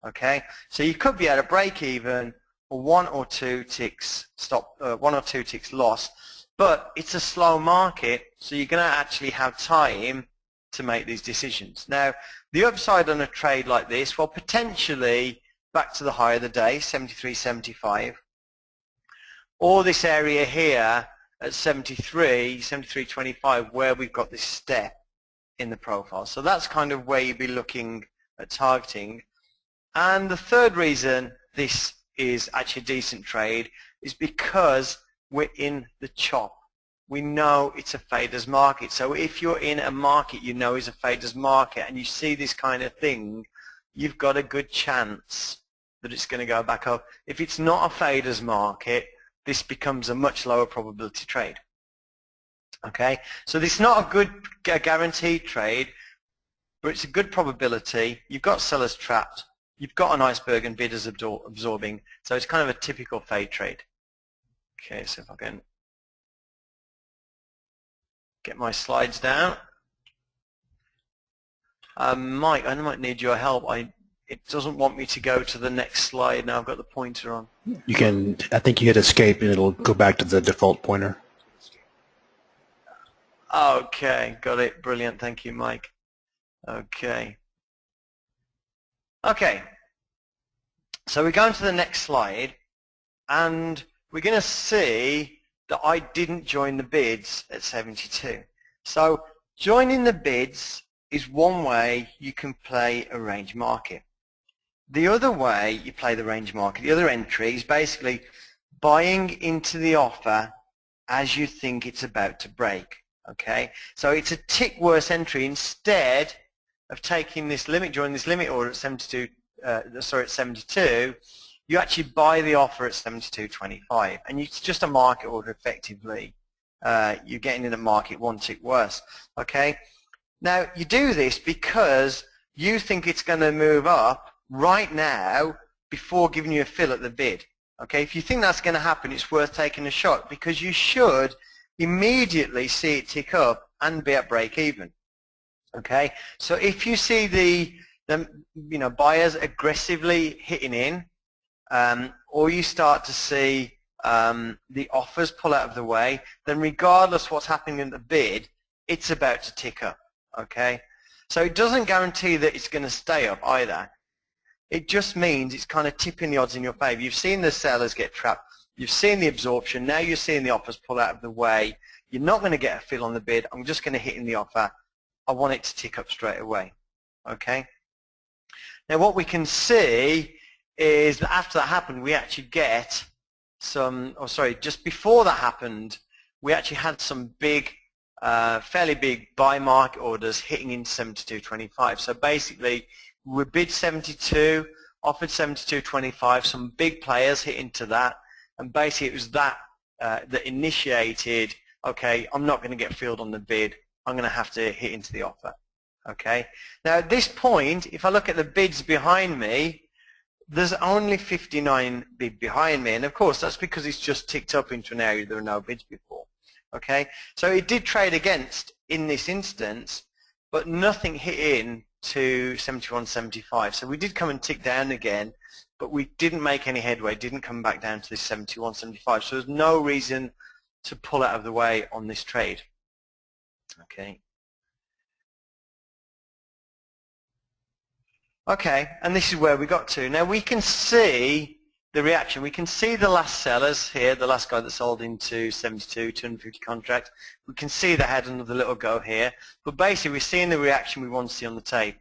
Okay, so you could be at a break even or one or two ticks loss, but it's a slow market, so you're going to actually have time to make these decisions. Now, the upside on a trade like this, well, potentially back to the high of the day, 73.75, or this area here at 73.25, where we've got this step in the profile. So that's kind of where you'd be looking at targeting. And the third reason this is actually a decent trade is because we're in the chop. We know it's a faders market. So if you're in a market you know is a faders market and you see this kind of thing, you've got a good chance that it's going to go back up. If it's not a faders market, this becomes a much lower probability trade. Okay, so this is not a guaranteed trade, but it's a good probability. You've got sellers trapped. You've got an iceberg and bidders absorbing, so it's kind of a typical fade trade. Okay, so if I can get my slides down. Mike, I might need your help. It doesn't want me to go to the next slide now. I've got the pointer on. You can, I think you hit escape and it'll go back to the default pointer. Okay, got it. Brilliant. Thank you, Mike. Okay. Okay, so we're going to the next slide, and we're going to see that I didn't join the bids at 72. So joining the bids is one way you can play a range market. The other way you play the range market, the other entry, is basically buying into the offer as you think it's about to break. Okay, so it's a tick worse entry. Instead of taking this limit, joining this limit order at 72, you actually buy the offer at 72.25, and it's just a market order effectively. You're getting in the market one tick worse. Okay, now you do this because you think it's going to move up right now before giving you a fill at the bid. Okay, if you think that's going to happen, it's worth taking a shot because you should immediately see it tick up and be at break even. Okay, so if you see the buyers aggressively hitting in, or you start to see the offers pull out of the way, then regardless what's happening in the bid, it's about to tick up. Okay, so it doesn't guarantee that it's going to stay up either. It just means it's kind of tipping the odds in your favor. You've seen the sellers get trapped. You've seen the absorption. Now you're seeing the offers pull out of the way. You're not going to get a fill on the bid. I'm just going to hit in the offer. I want it to tick up straight away. Okay. Now what we can see is that after that happened, we actually get some, just before that happened, we actually had some big, fairly big buy market orders hitting in 72.25. So basically, we bid 72, offered 72.25, some big players hit into that, and basically it was that that initiated, okay, I'm not going to get filled on the bid, I'm going to have to hit into the offer. Okay. Now at this point, if I look at the bids behind me, there's only 59 bid behind me, and of course that's because it's just ticked up into an area there were no bids before. Okay, so it did trade against in this instance, but nothing hit in to 71.75. So we did come and tick down again, but we didn't make any headway, didn't come back down to this 71.75. So there's no reason to pull out of the way on this trade. Okay. Okay, and this is where we got to. Now we can see the reaction. We can see the last sellers here, the last guy that sold into 72, 250 contracts. We can see they had another little go here. But basically we're seeing the reaction we want to see on the tape.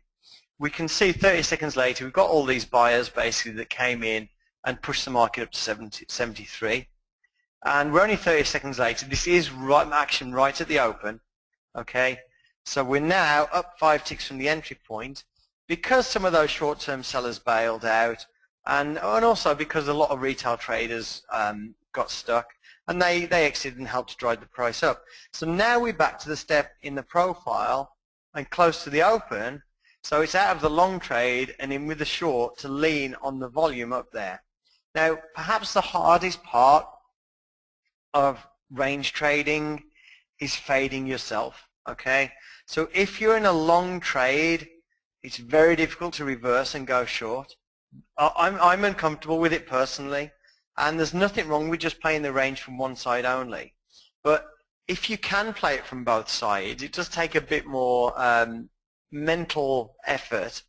We can see 30 seconds later we've got all these buyers basically that came in and pushed the market up to 73. And we're only 30 seconds later. This is action right at the open. Okay, So we're now up 5 ticks from the entry point because some of those short-term sellers bailed out, and also because a lot of retail traders got stuck, and they exited and helped to drive the price up. So now we're back to the step in the profile and close to the open, so it's out of the long trade and in with the short to lean on the volume up there. Now, perhaps the hardest part of range trading is fading yourself, okay? So if you're in a long trade, it's very difficult to reverse and go short. I'm uncomfortable with it personally, and there's nothing wrong with just playing the range from one side only. But if you can play it from both sides, it does take a bit more mental effort.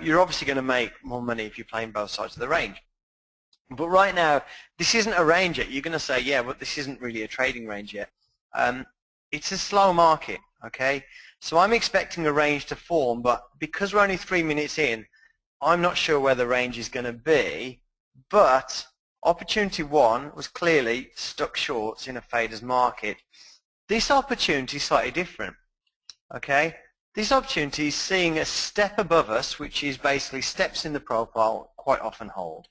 You're obviously going to make more money if you're playing both sides of the range. But right now, this isn't a range yet. You're going to say, yeah, but this isn't really a trading range yet. It's a slow market, okay? So I'm expecting a range to form, but because we're only 3 minutes in, I'm not sure where the range is going to be. But opportunity one was clearly stuck shorts in a faders market. This opportunity is slightly different, okay? This opportunity is seeing a step above us, which is basically steps in the profile quite often hold.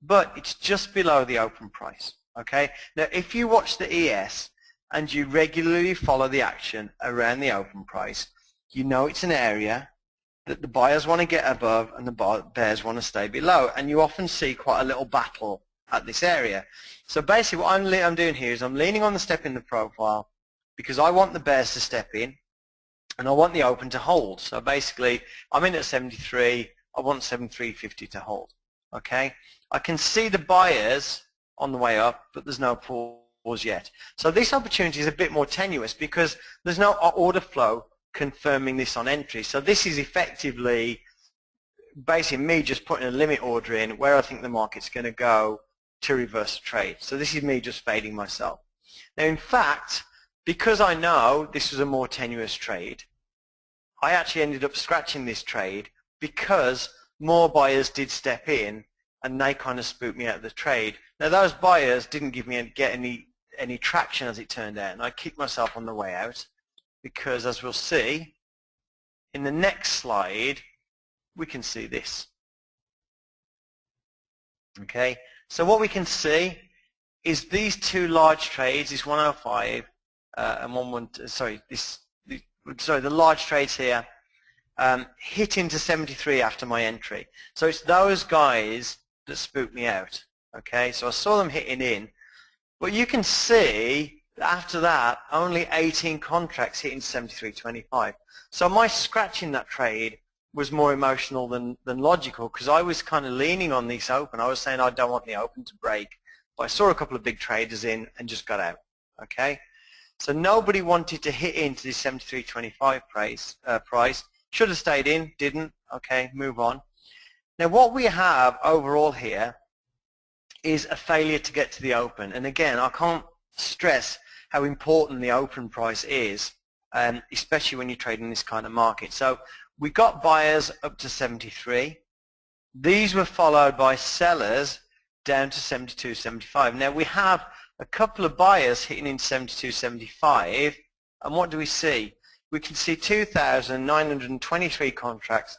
But it's just below the open price, okay? Now, if you watch the ES and you regularly follow the action around the open price, you know it's an area that the buyers want to get above and the bears want to stay below, and you often see quite a little battle at this area. So basically what I'm doing here is I'm leaning on the step in the profile because I want the bears to step in and I want the open to hold. So basically I'm in at 73, I want 73.50 to hold, okay? I can see the buyers on the way up, but there's no pause yet. So this opportunity is a bit more tenuous because there's no order flow confirming this on entry. So this is effectively basically me just putting a limit order in where I think the market's going to go to reverse a trade. So this is me just fading myself. Now, in fact, because I know this was a more tenuous trade, I actually ended up scratching this trade because more buyers did step in and they kind of spooked me out of the trade. Now, those buyers didn't get any traction, as it turned out, and I kicked myself on the way out because, as we'll see in the next slide, we can see this. Okay, so what we can see is these two large trades, this 105 and the large trades here hit into 73 after my entry. So it's those guys that spooked me out. Okay, so I saw them hitting in, but you can see that after that only 18 contracts hitting 73.25. So my scratching that trade was more emotional than logical, because I was kind of leaning on this open. I was saying I don't want the open to break, but I saw a couple of big traders in and just got out. Okay, so nobody wanted to hit into this 73.25 price. Should have stayed in, didn't. Okay, move on. Now what we have overall here is a failure to get to the open, and again I can't stress how important the open price is, especially when you're trading this kind of market. So we got buyers up to 73. These were followed by sellers down to 72.75. Now we have a couple of buyers hitting in 72.75, and what do we see? We can see 2,923 contracts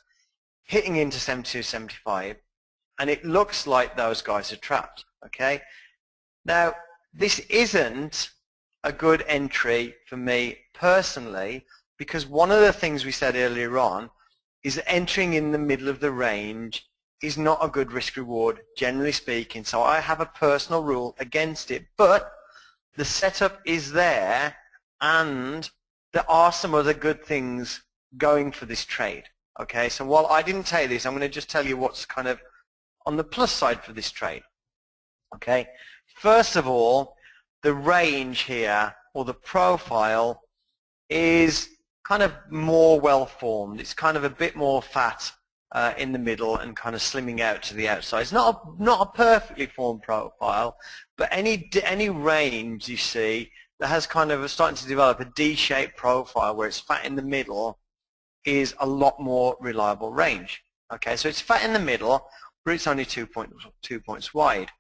hitting into 72.75, and it looks like those guys are trapped. Okay, now this isn't a good entry for me personally, because one of the things we said earlier on is that entering in the middle of the range is not a good risk reward, generally speaking. So I have a personal rule against it, but the setup is there and there are some other good things going for this trade. Okay, so while I didn't tell you this, I'm going to just tell you what's kind of on the plus side for this trade. Okay, first of all, the range here, or the profile, is kind of more well formed. It's kind of a bit more fat in the middle and kind of slimming out to the outside. It's not a perfectly formed profile, but any range you see that has kind of starting to develop a D-shaped profile where it's fat in the middle is a lot more reliable range. Okay, so it's fat in the middle, but it's only 2 points wide.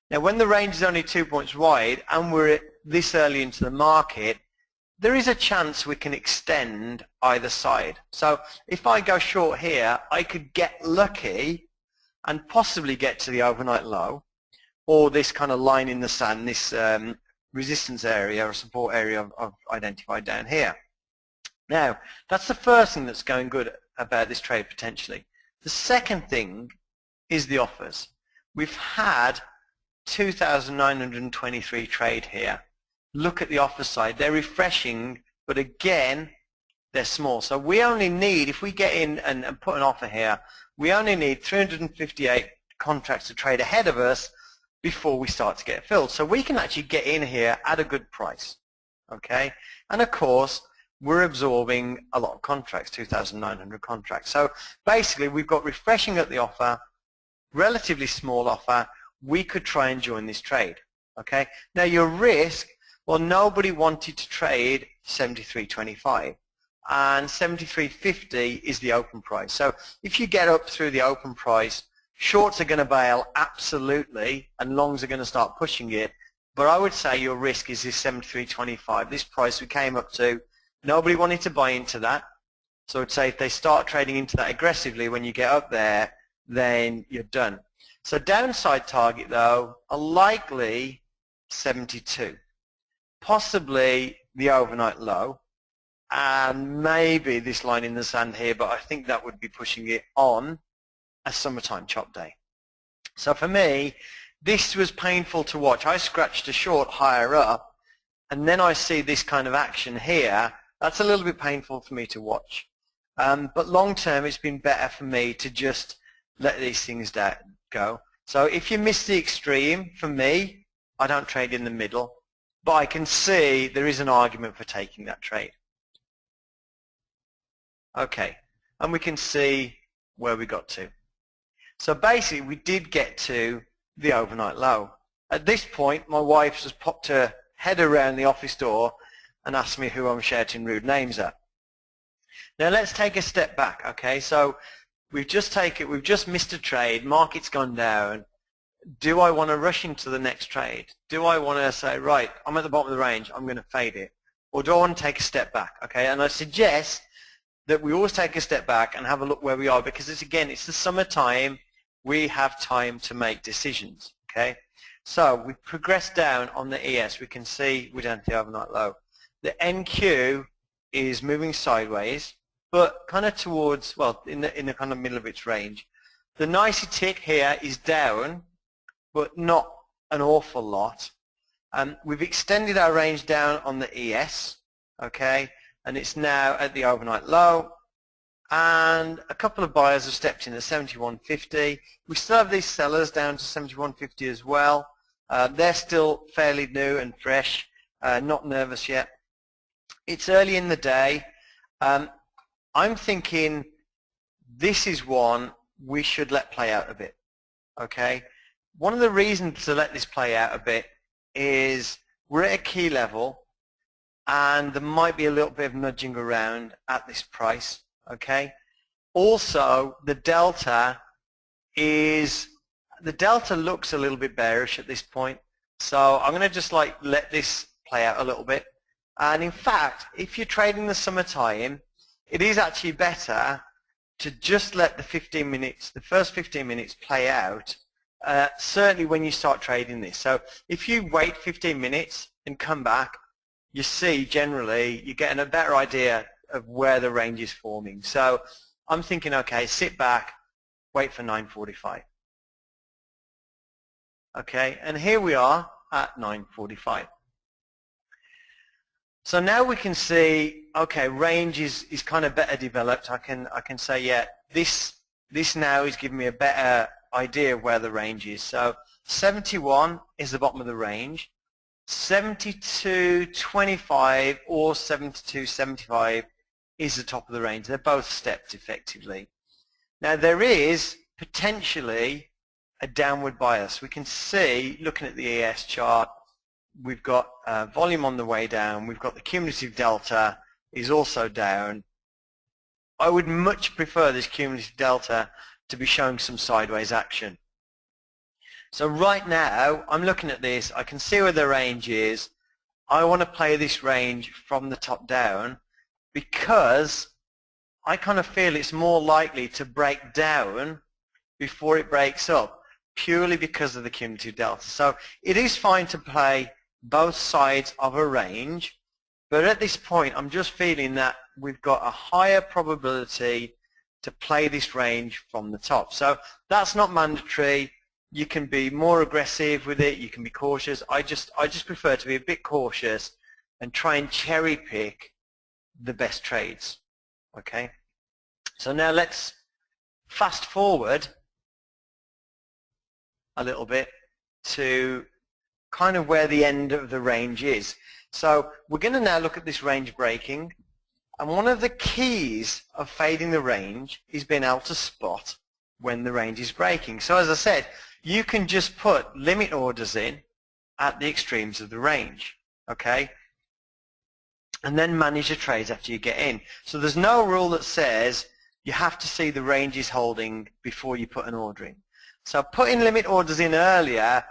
Now when the range is only 2 points wide and we're this early into the market, there is a chance we can extend either side. So if I go short here, I could get lucky and possibly get to the overnight low, or this kind of line in the sand, this resistance area or support area I've identified down here. Now, that's the first thing that's going good about this trade potentially. The second thing is the offers. We've had 2,923 trade here. Look at the offer side. They're refreshing, but again, they're small. So we only need, if we get in and put an offer here, we only need 358 contracts to trade ahead of us before we start to get filled. So we can actually get in here at a good price. Okay? And of course, we're absorbing a lot of contracts, 2,900 contracts. So basically, we've got refreshing at the offer, relatively small offer. We could try and join this trade. Okay? Now your risk, well, nobody wanted to trade 73.25, and 73.50 is the open price. So if you get up through the open price, shorts are going to bail absolutely, and longs are going to start pushing it. But I would say your risk is this 73.25. This price we came up to, nobody wanted to buy into that. So I'd say if they start trading into that aggressively when you get up there, then you're done. So downside target, though, are likely 72. Possibly the overnight low, and maybe this line in the sand here, but I think that would be pushing it on a summertime chop day. So for me, this was painful to watch. I scratched a short higher up, and then I see this kind of action here. That's a little bit painful for me to watch. But long term, it's been better for me to just let these things go. So if you miss the extreme, for me, I don't trade in the middle, but I can see there is an argument for taking that trade. Okay, and we can see where we got to. So basically, we did get to the overnight low. At this point, my wife just popped her head around the office door and asked me who I'm shouting rude names at. Now let's take a step back, okay? So we've just missed a trade, market's gone down. Do I want to rush into the next trade? Do I want to say, right, I'm at the bottom of the range, I'm going to fade it? Or do I want to take a step back, okay? And I suggest that we always take a step back and have a look where we are, because it's the summertime, we have time to make decisions, okay? So we progress down on the ES, we can see we're down to the overnight low. The NQ is moving sideways, but kind of towards, well, in the kind of middle of its range. The nicey tick here is down, but not an awful lot. We've extended our range down on the ES, okay, and it's now at the overnight low. And a couple of buyers have stepped in at 71.50. We still have these sellers down to 71.50 as well. They're still fairly new and fresh, not nervous yet. It's early in the day. I'm thinking this is one we should let play out a bit, okay? One of the reasons to let this play out a bit is we're at a key level and there might be a little bit of nudging around at this price, okay? Also, the delta looks a little bit bearish at this point, so I'm going to just like let this play out a little bit. And in fact, if you're trading the summertime, it is actually better to just let the first 15 minutes play out, certainly when you start trading this. So if you wait 15 minutes and come back, you see generally you're getting a better idea of where the range is forming. So I'm thinking, okay, sit back, wait for 9:45. Okay, and here we are at 9:45. So now we can see, okay, range is kind of better developed. I can say, yeah, this now is giving me a better idea of where the range is. So 71 is the bottom of the range. 72.25 or 72.75 is the top of the range. They're both stepped effectively. Now there is potentially a downward bias. We can see, looking at the ES chart, we've got volume on the way down. We've got the cumulative delta is also down. I would much prefer this cumulative delta to be showing some sideways action. So right now, I'm looking at this. I can see where the range is. I want to play this range from the top down because I kind of feel it's more likely to break down before it breaks up, purely because of the cumulative delta. So it is fine to play both sides of a range, but at this point I'm just feeling that we've got a higher probability to play this range from the top. So that's not mandatory. You can be more aggressive with it, you can be cautious. I just prefer to be a bit cautious and try and cherry pick the best trades. Okay, so now let's fast forward a little bit to kind of where the end of the range is. So we're going to now look at this range breaking, and one of the keys of fading the range is being able to spot when the range is breaking. So as I said, you can just put limit orders in at the extremes of the range, okay, and then manage the trades after you get in. So there's no rule that says you have to see the ranges holding before you put an order in. So putting limit orders in earlier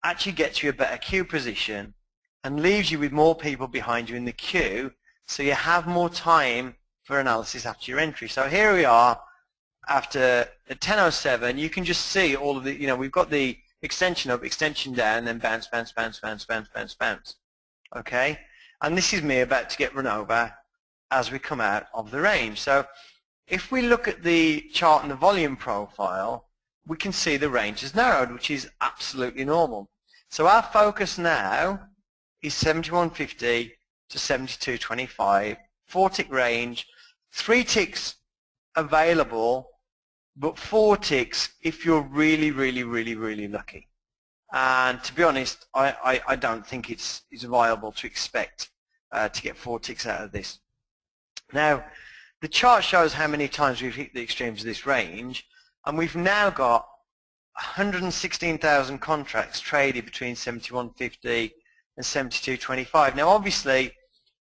actually gets you a better queue position and leaves you with more people behind you in the queue, so you have more time for analysis after your entry. So here we are after at 10:07. You can just see all of the, we've got the extension up, extension down, then bounce, bounce, bounce, bounce, bounce, bounce, bounce. Okay, and this is me about to get run over as we come out of the range. So if we look at the chart and the volume profile, we can see the range is narrowed, which is absolutely normal. So our focus now is 7150 to 7225, 4-tick range, 3 ticks available, but 4 ticks if you're really, really, really, really lucky. And to be honest, I don't think it's viable to expect to get 4 ticks out of this. Now, the chart shows how many times we've hit the extremes of this range, and we've now got 116,000 contracts traded between 71.50 and 72.25. Now, obviously,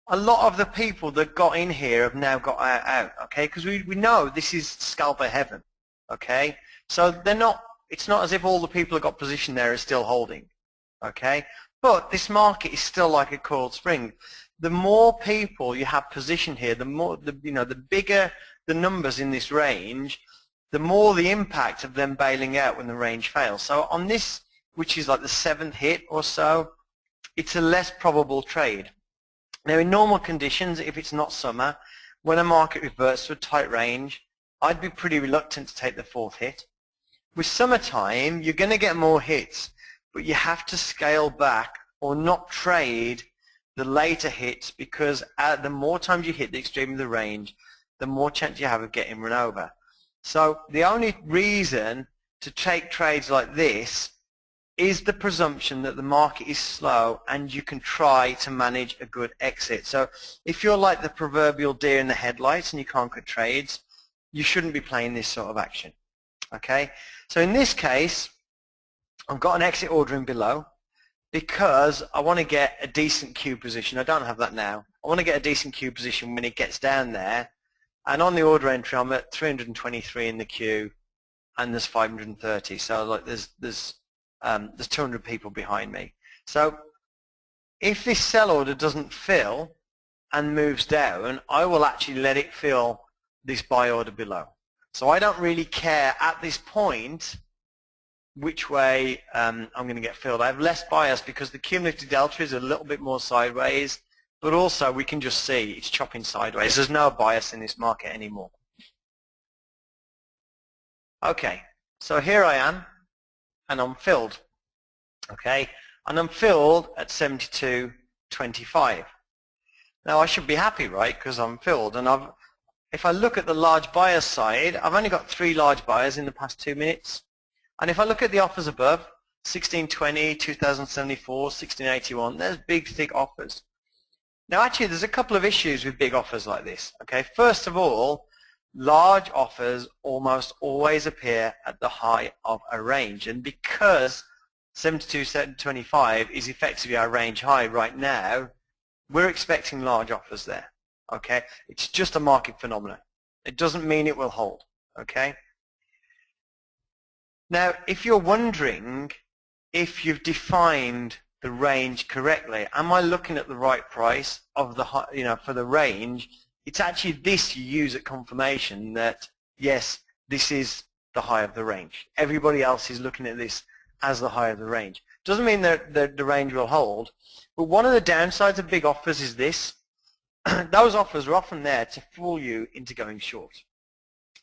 a lot of the people that got in here have now got out, okay? Because we know this is scalper heaven, okay? So they're not. It's not as if all the people that got positioned there are still holding, okay? But this market is still like a coiled spring. The more people you have positioned here, the more, the bigger the numbers in this range, the more the impact of them bailing out when the range fails. So on this, which is like the 7th hit or so, it's a less probable trade. Now, in normal conditions, if it's not summer, when a market reverts to a tight range, I'd be pretty reluctant to take the 4th hit. With summertime, you're going to get more hits, but you have to scale back or not trade the later hits, because the more times you hit the extreme of the range, the more chance you have of getting run over. So the only reason to take trades like this is the presumption that the market is slow and you can try to manage a good exit. So if you're like the proverbial deer in the headlights and you can't get trades, you shouldn't be playing this sort of action. Okay, so in this case, I've got an exit order in below because I want to get a decent queue position. I don't have that now. I want to get a decent queue position when it gets down there. And on the order entry, I'm at 323 in the queue, and there's 530. So like there's 200 people behind me. So if this sell order doesn't fill and moves down, I will actually let it fill this buy order below. So I don't really care at this point which way I'm going to get filled. I have less bias because the cumulative delta is a little bit more sideways, but also we can just see it's chopping sideways. There's no bias in this market anymore. Okay, so here I am, and I'm filled. Okay, and I'm filled at 72.25. Now I should be happy, right? Because I'm filled, and if I look at the large buyer side, I've only got 3 large buyers in the past 2 minutes. And if I look at the offers above, 1620, 2074, 1681, there's big, thick offers. Now actually there's a couple of issues with big offers like this. Okay, first of all, large offers almost always appear at the high of a range, and because 72.25 is effectively our range high right now, we're expecting large offers there. Okay, it's just a market phenomenon. It doesn't mean it will hold. Okay. Now, if you're wondering if you've defined the range correctly. Am I looking at the right price of the, for the range? It's actually this you use at confirmation that, yes, this is the high of the range. Everybody else is looking at this as the high of the range. Doesn't mean that the range will hold, but one of the downsides of big offers is this. Those offers are often there to fool you into going short.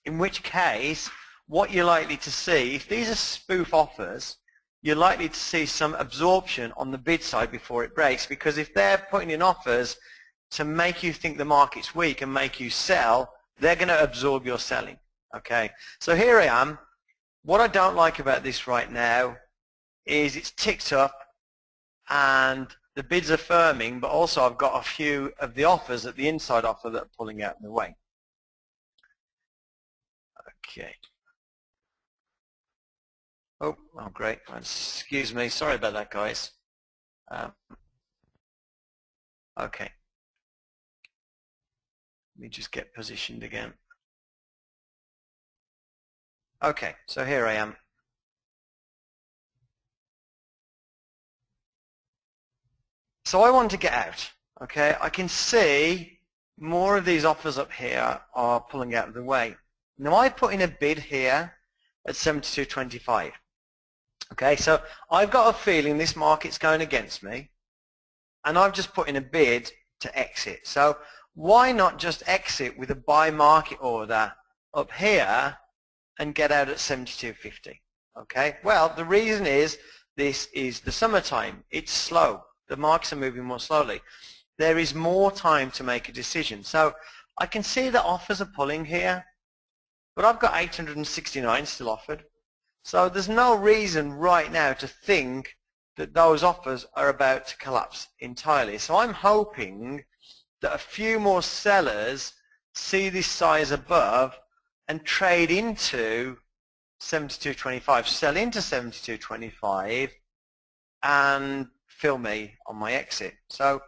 In which case, what you're likely to see, if these are spoof offers, you're likely to see some absorption on the bid side before it breaks, because if they're putting in offers to make you think the market's weak and make you sell, they're going to absorb your selling. Okay, so here I am. What I don't like about this right now is it's ticked up and the bids are firming, but also I've got a few of the offers at the inside offer that are pulling out in the way. Okay. Oh, great. Excuse me. Sorry about that, guys. Okay. Let me just get positioned again. Okay, so here I am. So I want to get out. Okay, I can see more of these offers up here are pulling out of the way. Now I put in a bid here at 72.25. Okay, so I've got a feeling this market's going against me, and I've just put in a bid to exit. So why not just exit with a buy market order up here and get out at 72.50? Okay, well, the reason is this is the summertime. It's slow. The markets are moving more slowly. There is more time to make a decision. So I can see that offers are pulling here, but I've got 869 still offered. So there's no reason right now to think that those offers are about to collapse entirely. So I'm hoping that a few more sellers see this size above and trade into 72.25, sell into 72.25 and fill me on my exit. So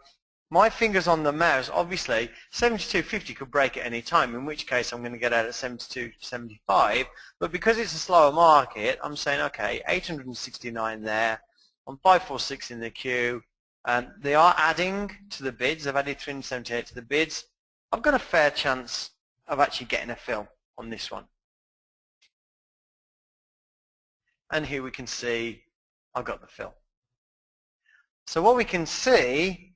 my fingers on the mouse, obviously 72.50 could break at any time, in which case I'm going to get out at 72.75, but because it's a slower market, I'm saying, okay, 869 there, on 546 in the queue, and they are adding to the bids. They've added 378 to the bids. I've got a fair chance of actually getting a fill on this one. And here we can see I've got the fill. So what we can see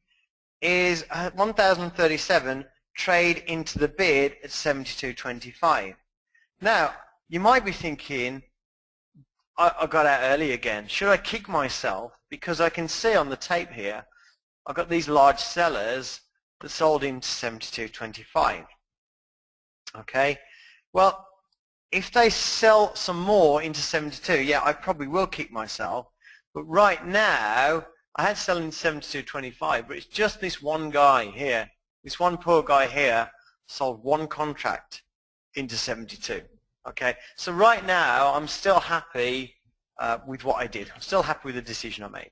is 1,037 trade into the bid at 72.25. Now, you might be thinking, I got out early again. Should I kick myself? Because I can see on the tape here, I've got these large sellers that sold into 72.25. Okay, well, if they sell some more into 72, yeah, I probably will kick myself. But right now, I had selling 72.25, but it's just this one guy here. This one poor guy here sold one contract into 72. Okay, so right now I'm still happy with what I did. I'm still happy with the decision I made.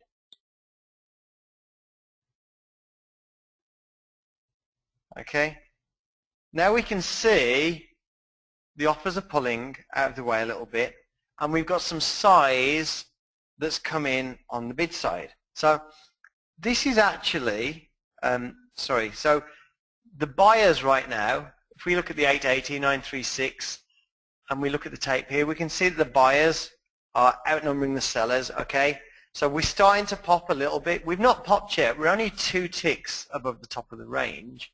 Okay, now we can see the offers are pulling out of the way a little bit, and we've got some size that's come in on the bid side. So this is actually, so the buyers right now, if we look at the 880, 936, and we look at the tape here, we can see that the buyers are outnumbering the sellers, okay? So we're starting to pop a little bit. We've not popped yet. We're only 2 ticks above the top of the range,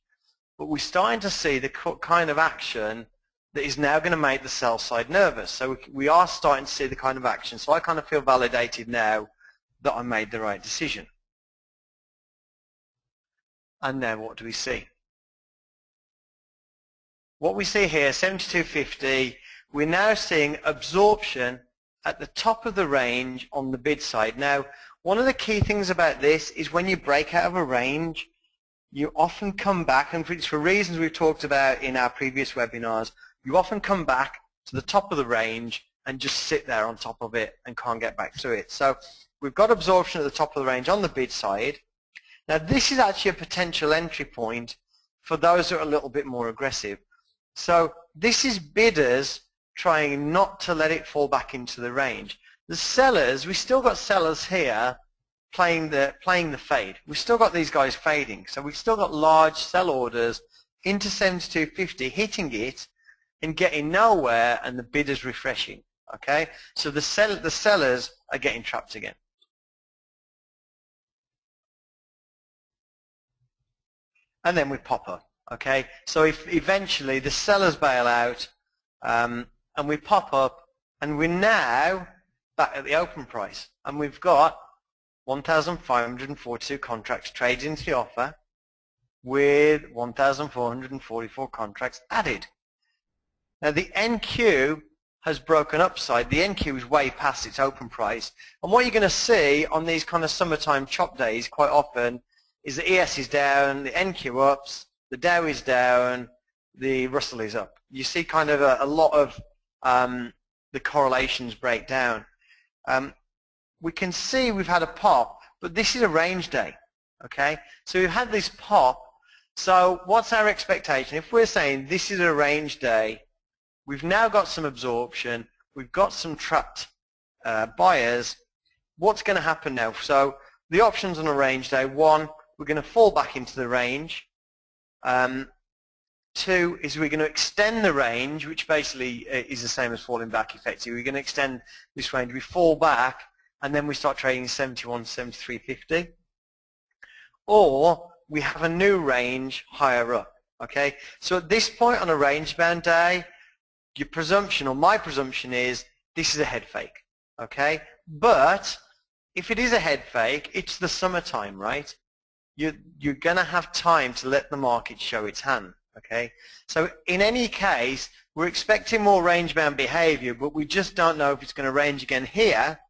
but we're starting to see the kind of action that is now going to make the sell side nervous. So we are starting to see the kind of action. So I kind of feel validated now that I made the right decision. And now what do we see? What we see here, 72.50, we're now seeing absorption at the top of the range on the bid side. Now, one of the key things about this is when you break out of a range, you often come back, and for reasons we've talked about in our previous webinars, you often come back to the top of the range and just sit there on top of it and can't get back to it. So we've got absorption at the top of the range on the bid side. Now this is actually a potential entry point for those that are a little bit more aggressive. So this is bidders trying not to let it fall back into the range. The sellers, we've still got sellers here playing the fade. We've still got these guys fading, so we've still got large sell orders into 72.50 hitting it and getting nowhere, and the bidders refreshing. Okay, so the sellers are getting trapped again. And then we pop up. Okay, so if eventually the sellers bail out and we pop up, and we're now back at the open price, and we've got 1,542 contracts traded into the offer with 1,444 contracts added. Now the NQ has broken upside. The NQ is way past its open price, and what you're going to see on these kind of summertime chop days quite often is the ES is down, the NQ ups, the Dow is down, the Russell is up. You see kind of a lot of the correlations break down. We can see we've had a pop, but this is a range day. Okay, so we've had this pop. So what's our expectation? If we're saying this is a range day, we've now got some absorption, we've got some trapped buyers. What's going to happen now? So the options on a range day: one, we're going to fall back into the range. Two is we're going to extend the range, which basically is the same as falling back effectively. We're going to extend this range. We fall back, and then we start trading 71, 73.50. Or we have a new range higher up. Okay, so at this point on a range bound day, your presumption, or my presumption, is this is a head fake. Okay, but if it is a head fake, it's the summertime, right? You're going to have time to let the market show its hand. Okay, so in any case, we're expecting more range bound behavior, but we just don't know if it's going to range again here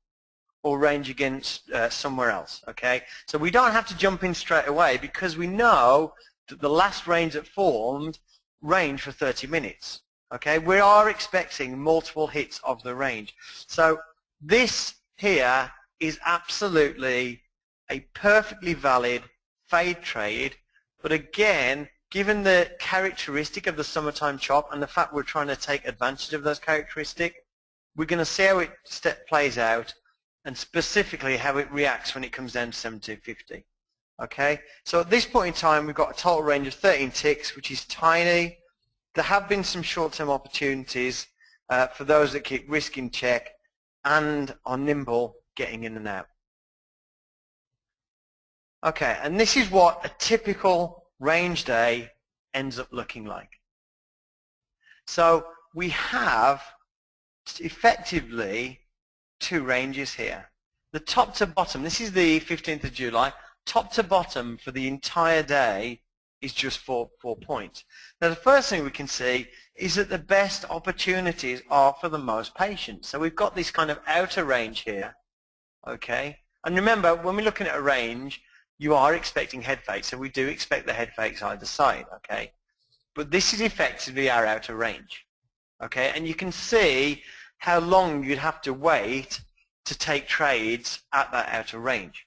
or range against somewhere else. Okay, so we don't have to jump in straight away, because we know that the last range that formed ranged for 30 minutes. Okay, we are expecting multiple hits of the range. So this here is absolutely a perfectly valid fade trade, but again, given the characteristic of the summertime chop and the fact we're trying to take advantage of those characteristics, we're going to see how it plays out, and specifically how it reacts when it comes down to 72.50. Okay, so at this point in time, we've got a total range of 13 ticks, which is tiny. There have been some short-term opportunities for those that keep risk in check and are nimble getting in and out. Okay, and this is what a typical range day ends up looking like. So we have effectively two ranges here. The top to bottom, this is the 15th of July, top to bottom for the entire day is just 4 points. Now the first thing we can see is that the best opportunities are for the most patient. So we've got this kind of outer range here, okay? And remember, when we're looking at a range, you are expecting head fakes, so we do expect the head fakes either side, okay? But this is effectively our outer range, okay? And you can see how long you'd have to wait to take trades at that outer range.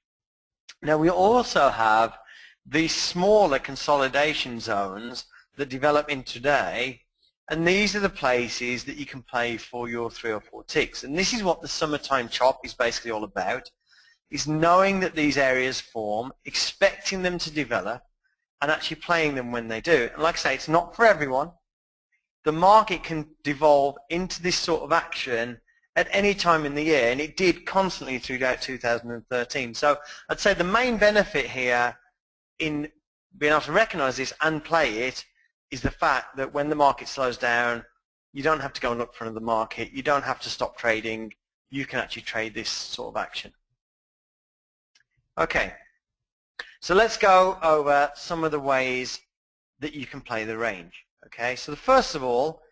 Now we also have these smaller consolidation zones that develop intraday, and these are the places that you can play for your 3 or 4 ticks. And this is what the summertime chop is basically all about, is knowing that these areas form, expecting them to develop, and actually playing them when they do. And like I say, it's not for everyone. The market can devolve into this sort of action at any time in the year, and it did constantly throughout 2013. So I'd say the main benefit here in being able to recognize this and play it is the fact that when the market slows down, you don't have to go and look for another market. You don't have to stop trading. You can actually trade this sort of action. Okay, so let's go over some of the ways that you can play the range. Okay, so the first of all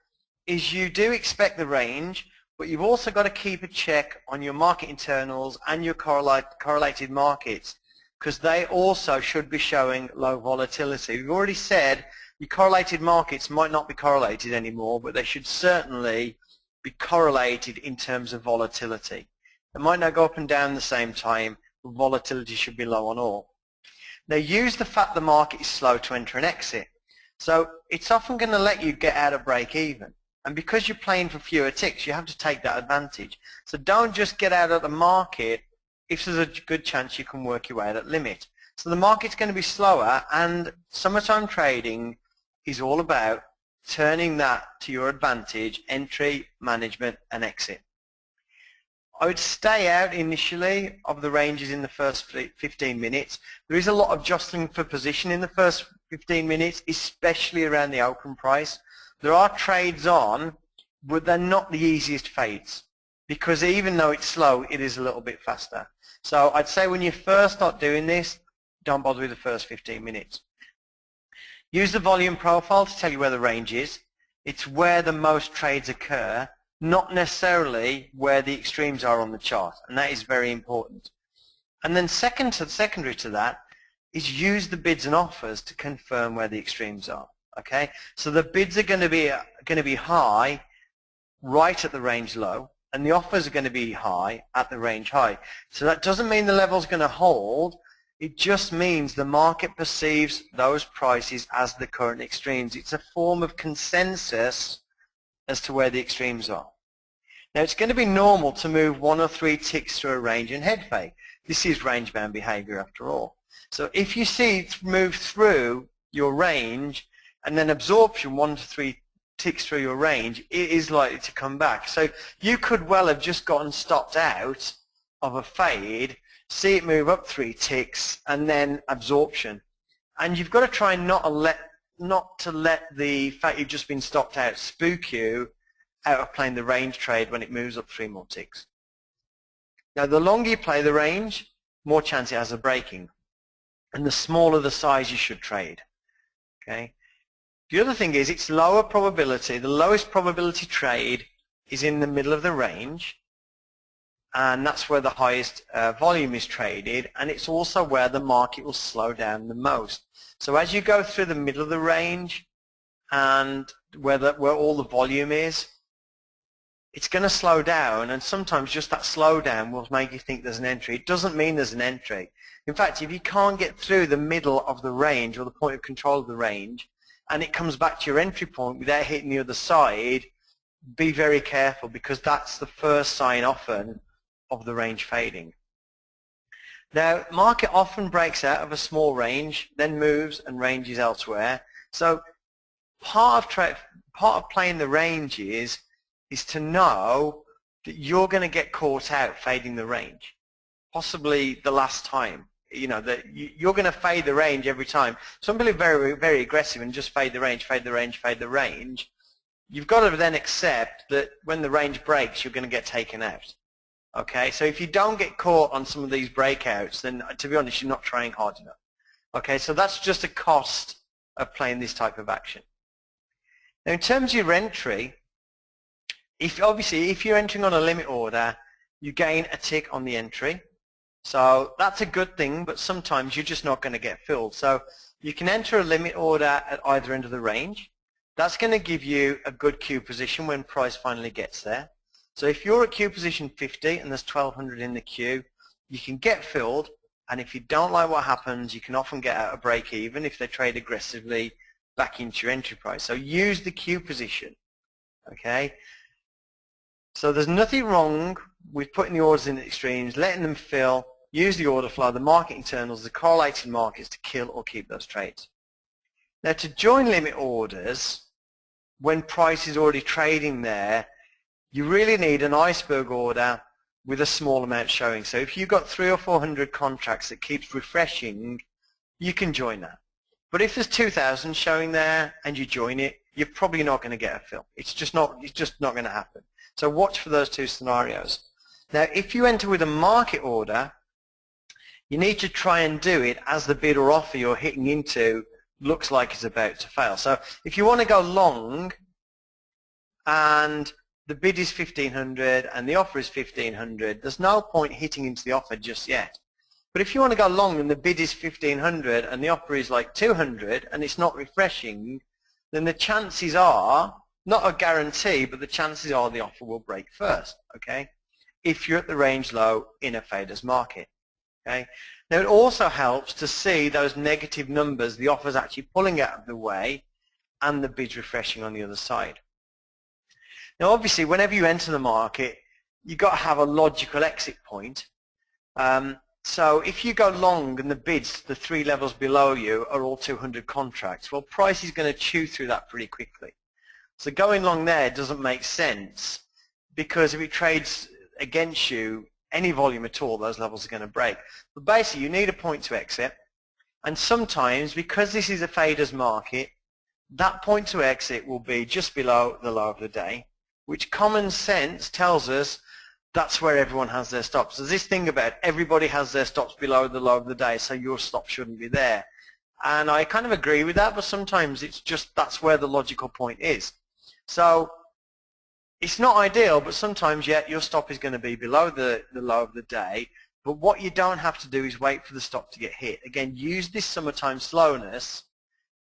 is you do expect the range, but you've also got to keep a check on your market internals and your correlated markets, because they also should be showing low volatility. We've already said your correlated markets might not be correlated anymore, but they should certainly be correlated in terms of volatility. They might not go up and down at the same time, but volatility should be low on all. Now use the fact the market is slow to enter and exit. So it's often going to let you get out at break even. And because you're playing for fewer ticks, you have to take that advantage. So don't just get out of the market if there's a good chance you can work your way at limit. So the market's going to be slower, and summertime trading is all about turning that to your advantage: entry, management, and exit. I would stay out initially of the ranges in the first 15 minutes. There is a lot of jostling for position in the first 15 minutes, especially around the open price. There are trades on, but they're not the easiest fades, because even though it's slow, it is a little bit faster. So I'd say when you first start doing this, don't bother with the first 15 minutes. Use the volume profile to tell you where the range is. It's where the most trades occur, not necessarily where the extremes are on the chart, and that is very important. And then secondary to that is use the bids and offers to confirm where the extremes are. Okay, so the bids are going to be high right at the range low, and the offers are going to be high at the range high. So that doesn't mean the level's going to hold. It just means the market perceives those prices as the current extremes. It's a form of consensus as to where the extremes are. Now, it's going to be normal to move 1 or 3 ticks through a range and head fake. This is range-bound behavior after all. So if you see it move through your range and then absorption 1 to 3 ticks through your range, it is likely to come back. So you could well have just gotten stopped out of a fade, see it move up 3 ticks, and then absorption. And you've got to try not to let the fact you've just been stopped out spook you out of playing the range trade when it moves up 3 more ticks. Now, the longer you play the range, more chance it has of breaking, and the smaller the size you should trade. Okay. The other thing is it's lower probability. The lowest probability trade is in the middle of the range, and that's where the highest volume is traded, and it's also where the market will slow down the most. So as you go through the middle of the range and where all the volume is, it's going to slow down, and sometimes just that slowdown will make you think there's an entry. It doesn't mean there's an entry. In fact, if you can't get through the middle of the range or the point of control of the range, and it comes back to your entry point without hitting the other side, be very careful, because that's the first sign often of the range fading. Now, market often breaks out of a small range, then moves and ranges elsewhere. So part of playing the range is to know that you're going to get caught out fading the range, possibly the last time. You know, that you're going to fade the range every time. Some people are very, very aggressive and just fade the range, fade the range, fade the range. You've got to then accept that when the range breaks, you're going to get taken out. Okay, so if you don't get caught on some of these breakouts, then to be honest, you're not trying hard enough. Okay, so that's just a cost of playing this type of action. Now, in terms of your entry, obviously if you're entering on a limit order, you gain a tick on the entry. So that's a good thing, but sometimes you're just not going to get filled. So you can enter a limit order at either end of the range. That's going to give you a good queue position when price finally gets there. So if you're at queue position 50 and there's 1200 in the queue, you can get filled, and if you don't like what happens, you can often get out a break even if they trade aggressively back into your entry price. So use the queue position. Okay? So there's nothing wrong with putting the orders in the extremes, letting them fill, use the order flow, the market internals, the correlating markets to kill or keep those trades. Now, to join limit orders, when price is already trading there, you really need an iceberg order with a small amount showing. So if you've got 300 or 400 contracts that keeps refreshing, you can join that. But if there's 2,000 showing there and you join it, you're probably not going to get a fill. It's just not going to happen. So watch for those two scenarios. Now, if you enter with a market order, you need to try and do it as the bid or offer you're hitting into looks like it's about to fail. So if you want to go long and the bid is 1,500 and the offer is 1,500, there's no point hitting into the offer just yet. But if you want to go long and the bid is 1,500 and the offer is like 200 and it's not refreshing, then the chances are, not a guarantee, but the chances are the offer will break first, okay, if you're at the range low in a faders market. Okay. Now, it also helps to see those negative numbers, the offer's actually pulling out of the way and the bid's refreshing on the other side. Now, obviously, whenever you enter the market, you've got to have a logical exit point. So if you go long and the bids, the 3 levels below you, are all 200 contracts, well, price is going to chew through that pretty quickly. So going long there doesn't make sense, because if it trades against you, any volume at all, those levels are going to break. But basically, you need a point to exit. And sometimes, because this is a faders market, that point to exit will be just below the low of the day, which common sense tells us that's where everyone has their stops. There's this thing about everybody has their stops below the low of the day, so your stop shouldn't be there. And I kind of agree with that, but sometimes it's just that's where the logical point is. So it's not ideal, but sometimes, yeah, your stop is going to be below the low of the day. But what you don't have to do is wait for the stop to get hit. Again, use this summertime slowness.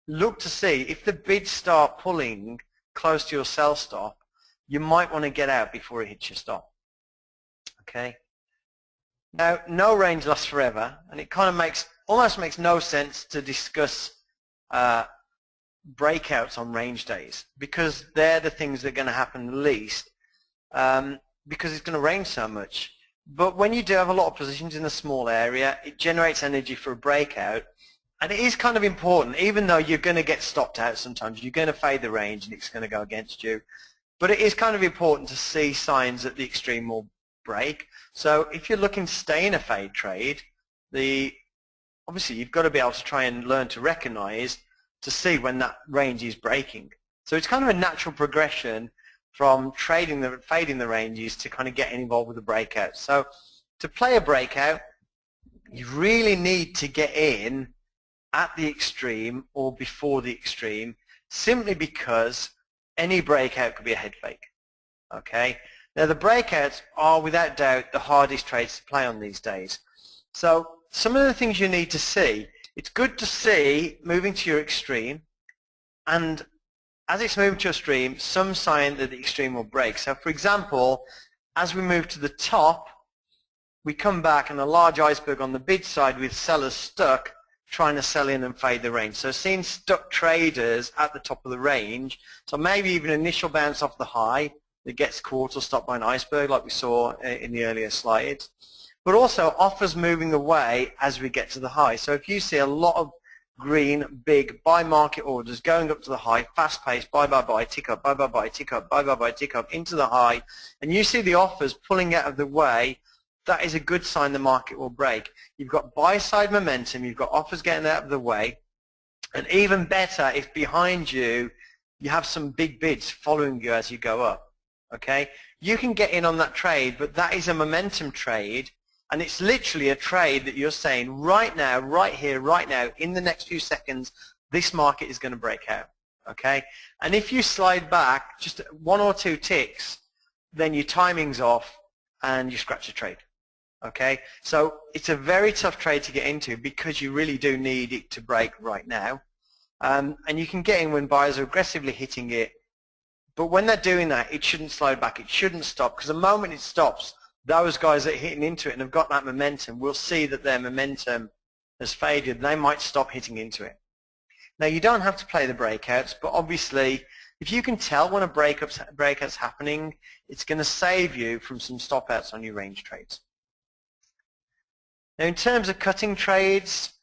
Look to see if the bids start pulling close to your sell stop, you might want to get out before it hits your stop. Okay. Now, no range lasts forever, and it kind of almost makes no sense to discuss breakouts on range days, because they're the things that are going to happen the least, because it's going to range so much. But when you do have a lot of positions in a small area, it generates energy for a breakout, and it is kind of important, even though you're going to get stopped out sometimes. You're going to fade the range and it's going to go against you. But it is kind of important to see signs that the extreme will break. So if you're looking to stay in a fade trade, obviously you've got to be able to try and learn to recognize to see when that range is breaking. So it's kind of a natural progression from fading the ranges to kind of getting involved with the breakout. So to play a breakout, you really need to get in at the extreme or before the extreme, simply because any breakout could be a head fake. Okay. Now the breakouts are without doubt the hardest trades to play on these days. So some of the things you need to see, it's good to see moving to your extreme, and as it's moving to your extreme, some sign that the extreme will break. So for example, as we move to the top, we come back and a large iceberg on the bid side with sellers stuck trying to sell in and fade the range. So seeing stuck traders at the top of the range, so maybe even an initial bounce off the high that gets caught or stopped by an iceberg like we saw in the earlier slides, but also offers moving away as we get to the high. So if you see a lot of green, big buy market orders going up to the high, fast-paced, buy, buy, buy, tick up, buy, buy, buy, tick up, buy, buy, buy, tick up into the high, and you see the offers pulling out of the way, that is a good sign the market will break. You've got buy-side momentum, you've got offers getting out of the way, and even better if behind you you have some big bids following you as you go up. Okay, you can get in on that trade, but that is a momentum trade, and it's literally a trade that you're saying right now, right here, right now, in the next few seconds, this market is going to break out. Okay, and if you slide back just 1 or 2 ticks, then your timing's off and you scratch the trade. Okay, so it's a very tough trade to get into because you really do need it to break right now, and you can get in when buyers are aggressively hitting it. But when they're doing that, it shouldn't slide back. It shouldn't stop, because the moment it stops, those guys that are hitting into it and have got that momentum will see that their momentum has faded. They might stop hitting into it. Now, you don't have to play the breakouts, but obviously, if you can tell when a breakout's happening, it's going to save you from some stop outs on your range trades. Now, in terms of cutting trades,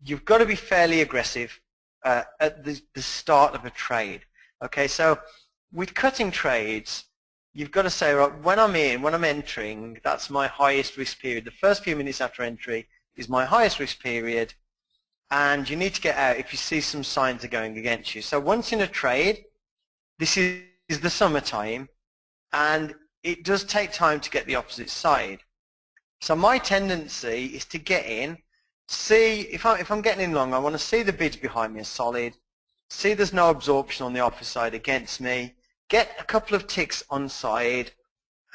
you've got to be fairly aggressive at the start of a trade. Okay, so with cutting trades, you've got to say, right, when I'm entering, that's my highest risk period. The first few minutes after entry is my highest risk period, and you need to get out if you see some signs are going against you. So once in a trade, this is the summertime, and it does take time to get the opposite side. So my tendency is to get in, see, if I'm getting in long, I want to see the bids behind me are solid, see there's no absorption on the offer side against me, get a couple of ticks on side,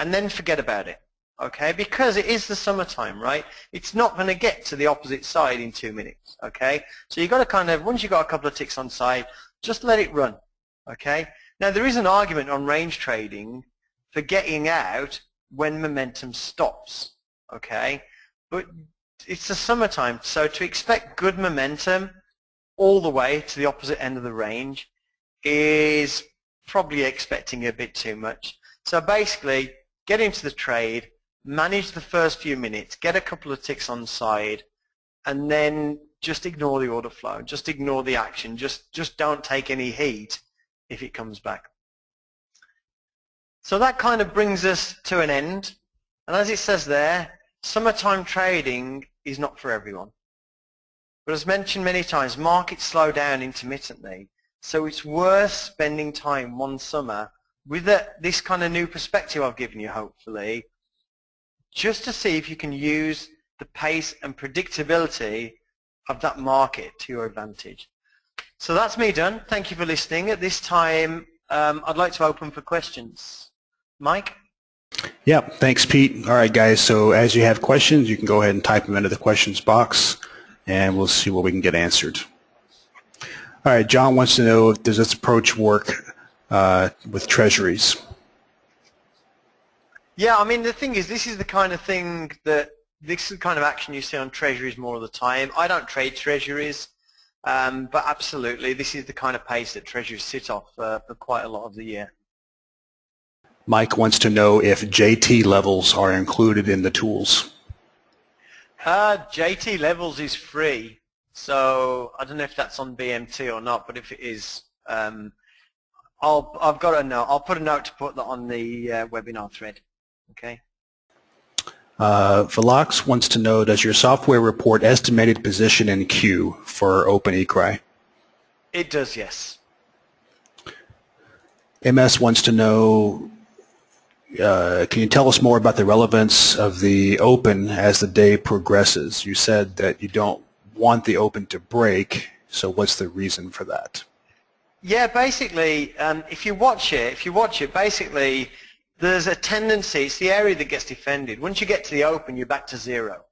and then forget about it, okay? Because it is the summertime, right? It's not going to get to the opposite side in 2 minutes, okay? So you've got to kind of, once you've got a couple of ticks on side, just let it run, okay? Now, there is an argument on range trading for getting out when momentum stops, okay? But it's the summertime, so to expect good momentum all the way to the opposite end of the range is probably expecting a bit too much. So basically, get into the trade, manage the first few minutes, get a couple of ticks on the side, and then just ignore the order flow, just ignore the action, just don't take any heat if it comes back. So that kind of brings us to an end, and as it says there, summertime trading is not for everyone. But as mentioned many times, markets slow down intermittently, so it's worth spending time one summer with this kind of new perspective I've given you, hopefully, just to see if you can use the pace and predictability of that market to your advantage. So that's me done. Thank you for listening. At this time, I'd like to open for questions. Mike? Yeah, thanks, Pete. All right, guys, so as you have questions, you can go ahead and type them into the questions box, and we'll see what we can get answered. All right, John wants to know, does this approach work with treasuries? Yeah, I mean, the thing is, this is the kind of thing that, this is the kind of action you see on treasuries more of the time. I don't trade treasuries, but absolutely, this is the kind of pace that treasuries sit off for quite a lot of the year. Mike wants to know if JT levels are included in the tools. JT levels is free, so I don't know if that's on BMT or not, but if it is, I've got a note. I'll put a note to put that on the webinar thread. Okay. Velox wants to know, does your software report estimated position in Q for open eCry? It does, yes. MS wants to know, can you tell us more about the relevance of the open as the day progresses? You said that you don't want the open to break, so what's the reason for that? Yeah, basically, if you watch it, basically, there's a tendency, it's the area that gets defended. Once you get to the open, you're back to zero.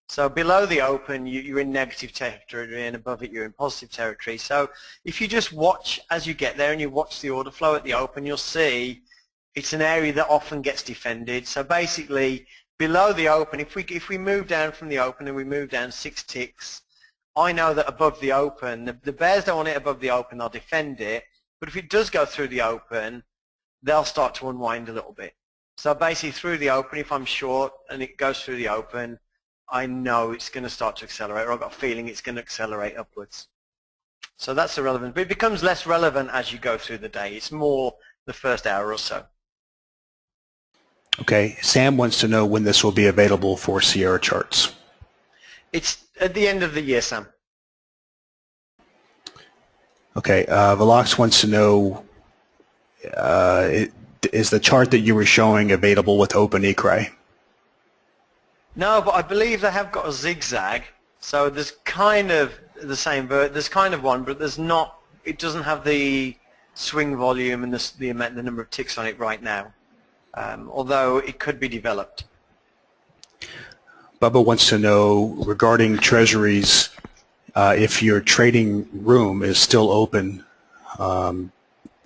So below the open, you're in negative territory, and above it, you're in positive territory. So if you just watch as you get there and you watch the order flow at the open, you'll see it's an area that often gets defended. So basically, below the open, if we move down from the open and we move down 6 ticks, I know that above the open, the bears don't want it above the open, they'll defend it. But if it does go through the open, they'll start to unwind a little bit. So basically through the open, if I'm short and it goes through the open, I know it's going to start to accelerate, or I've got a feeling it's going to accelerate upwards. So that's irrelevant. But it becomes less relevant as you go through the day. It's more the first hour or so. Okay. Sam wants to know when this will be available for Sierra charts. It's at the end of the year, Sam. Okay. Velox wants to know, is the chart that you were showing available with Open eCry? No, but I believe they have got a zigzag. So there's kind of the same, there's kind of one, but there's not. It doesn't have the swing volume and the number of ticks on it right now. Although it could be developed. Bubba wants to know regarding treasuries, if your trading room is still open, and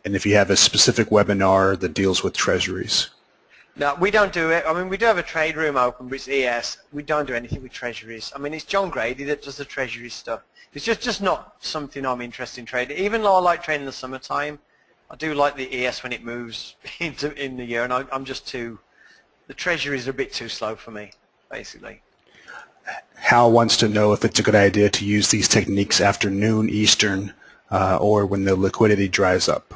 if you have a specific webinar that deals with treasuries. No, we don't do it. I mean, we do have a trade room open, but it's ES. We don't do anything with treasuries. I mean, it's John Grady that does the treasury stuff. It's just not something I'm interested in trading. Even though I like trading in the summertime, I do like the ES when it moves in the year, and I'm just too. The treasuries are a bit too slow for me, basically. Hal wants to know if it's a good idea to use these techniques after noon Eastern or when the liquidity dries up.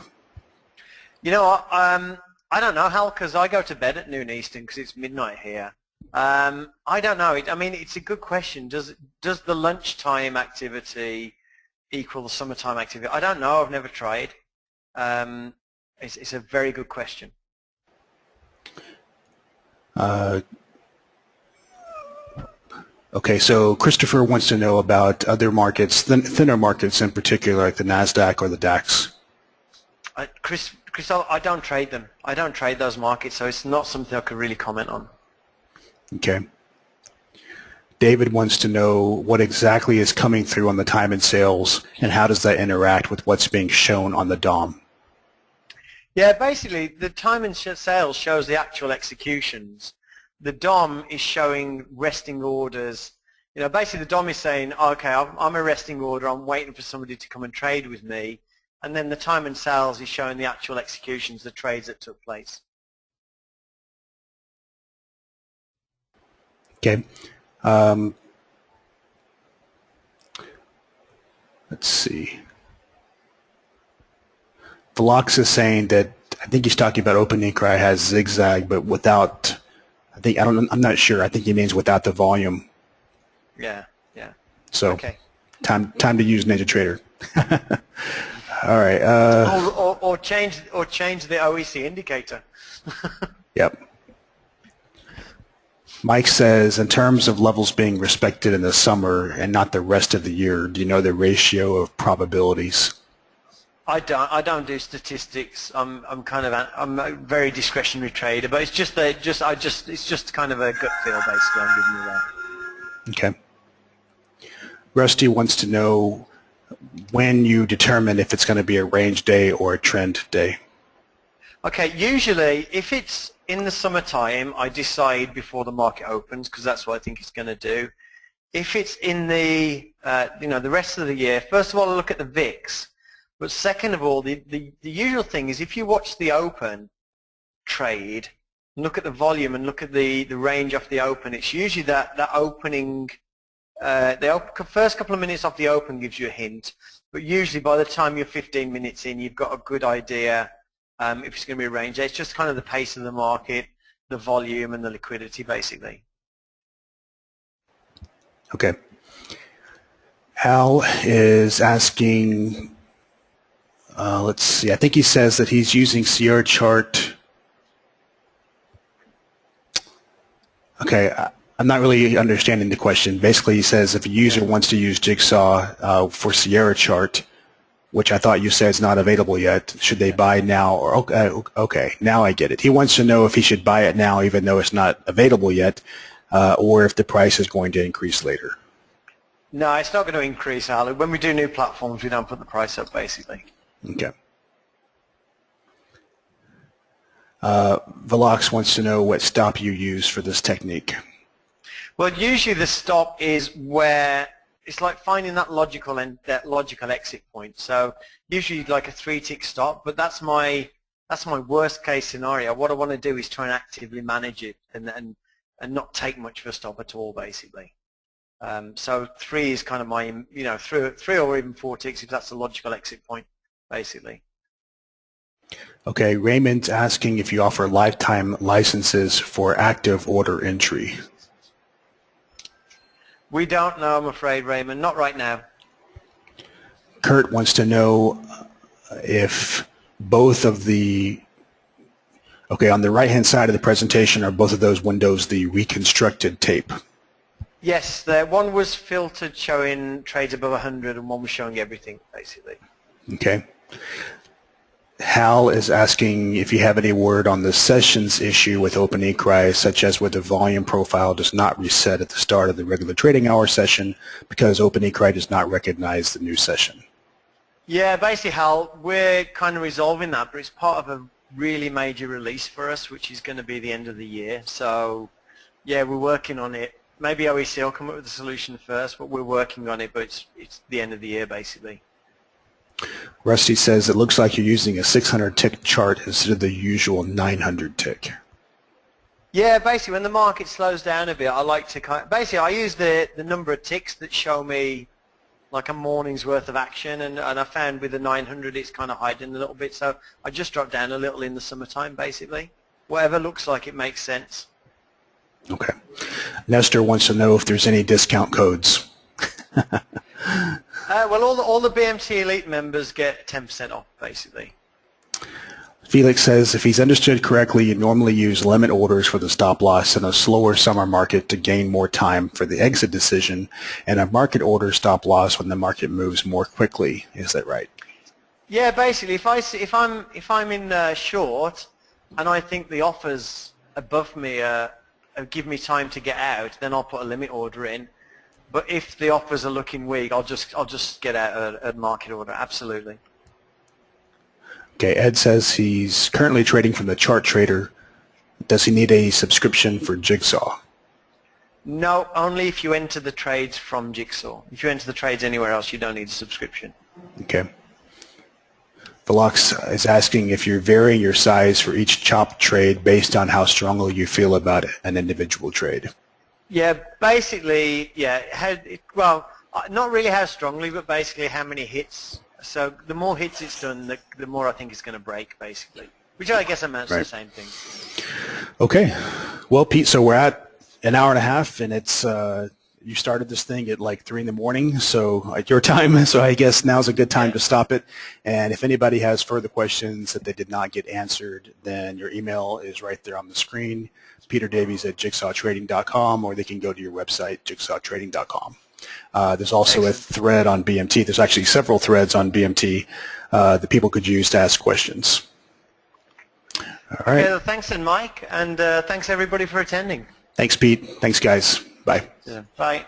You know, I don't know, Hal, because I go to bed at noon Eastern because it's midnight here. I don't know. I mean, it's a good question. Does the lunchtime activity equal the summertime activity? I don't know. I've never tried. It's a very good question. Okay, so Christopher wants to know about other markets, thinner markets in particular, like the NASDAQ or the DAX. Chris, I don't trade them. I don't trade those markets, so it's not something I could really comment on. Okay. David wants to know what exactly is coming through on the time and sales, and how does that interact with what's being shown on the DOM? Yeah, basically, the time and sales shows the actual executions. The DOM is showing resting orders. You know, basically the DOM is saying, okay, I'm a resting order, I'm waiting for somebody to come and trade with me. And then the time and sales is showing the actual executions, the trades that took place. Okay. Let's see. Velox is saying that I think he's talking about opening cry has zigzag, but without. I'm not sure. I think he means without the volume. Yeah. Yeah. So, Okay. time to use NinjaTrader. All right. Or change the OEC indicator. Yep. Mike says, in terms of levels being respected in the summer and not the rest of the year, do you know the ratio of probabilities? I don't do statistics. I'm a very discretionary trader, but it's just it's just kind of a gut feel basically I'm giving you there. Okay. Rusty wants to know when you determine if it's going to be a range day or a trend day. Okay, usually if it's in the summertime, I decide before the market opens because that's what I think it's going to do. If it's in the the rest of the year, first of all I look at the VIX, but second of all the usual thing is if you watch the open trade, look at the volume and look at the range off the open, it's usually that opening first couple of minutes off the open gives you a hint, but usually by the time you're 15 minutes in, you've got a good idea if it's going to be a range. It's just kind of the pace of the market, the volume, and the liquidity, basically. Okay. Al is asking, let's see, I think he says that he's using Sierra chart. Okay, I'm not really understanding the question. Basically, he says if a user wants to use Jigsaw for Sierra chart, which I thought you said is not available yet, should they buy now? Or okay, now I get it. He wants to know if he should buy it now even though it's not available yet, or if the price is going to increase later. No, it's not going to increase, Al. When we do new platforms, we don't put the price up, basically. Okay. Velox wants to know what stop you use for this technique. Well, usually the stop is where it's like finding that logical exit point. So usually like a 3-tick stop, but that's my worst case scenario. What I want to do is try and actively manage it and not take much of a stop at all, basically. So 3 is kind of my 3 or even 4 ticks if that's the logical exit point, basically. Okay, Raymond's asking if you offer lifetime licenses for active order entry. We don't know, I'm afraid, Raymond. Not right now. Kurt wants to know if both of the, on the right-hand side of the presentation, are both of those windows the reconstructed tape? Yes, one was filtered showing trades above 100 and one was showing everything, basically. Okay. Hal is asking if you have any word on the sessions issue with OpenECRI, such as where the volume profile does not reset at the start of the regular trading hour session because OpenECRI does not recognize the new session. Yeah, basically, Hal, we're kind of resolving that, but it's part of a really major release for us, which is going to be the end of the year. So, yeah, we're working on it. Maybe OEC will come up with a solution first, but we're working on it, but it's the end of the year, basically. Rusty says it looks like you're using a 600 tick chart instead of the usual 900 tick. Yeah, basically when the market slows down a bit, I like to I use the number of ticks that show me like a morning's worth of action, and I found with the 900 it's kind of hiding a little bit, so I just drop down a little in the summertime, basically. Whatever looks like it makes sense. Okay. Nestor wants to know if there's any discount codes. Well, all the BMT Elite members get 10% off, basically. Felix says if he's understood correctly, you normally use limit orders for the stop loss in a slower summer market to gain more time for the exit decision, and a market order stop loss when the market moves more quickly. Is that right? Yeah, basically, if I'm in short and I think the offers above me give me time to get out, then I'll put a limit order in. But if the offers are looking weak, I'll just get out a market order. Absolutely. Okay, Ed says he's currently trading from the chart trader. Does he need a subscription for Jigsaw? No, only if you enter the trades from Jigsaw. If you enter the trades anywhere else, you don't need a subscription. Okay. Velox is asking if you're varying your size for each chop trade based on how strongly you feel about an individual trade. Yeah, basically, yeah. Not really how strongly, but basically how many hits. So the more hits it's done, the more I think it's going to break, basically. Which I guess amounts to the same thing. Okay. Well, Pete, so we're at an hour and a half, and it's you started this thing at like 3 in the morning, so at your time. So I guess now's a good time to stop it. And if anybody has further questions that they did not get answered, then your email is right there on the screen. It's peterdavies@jigsawtrading.com, or they can go to your website, jigsawtrading.com. There's also a thread on BMT. There's actually several threads on BMT that people could use to ask questions. All right. Okay, well, thanks then, Mike, and thanks everybody for attending. Thanks, Pete. Thanks, guys. Bye. Yeah. Bye.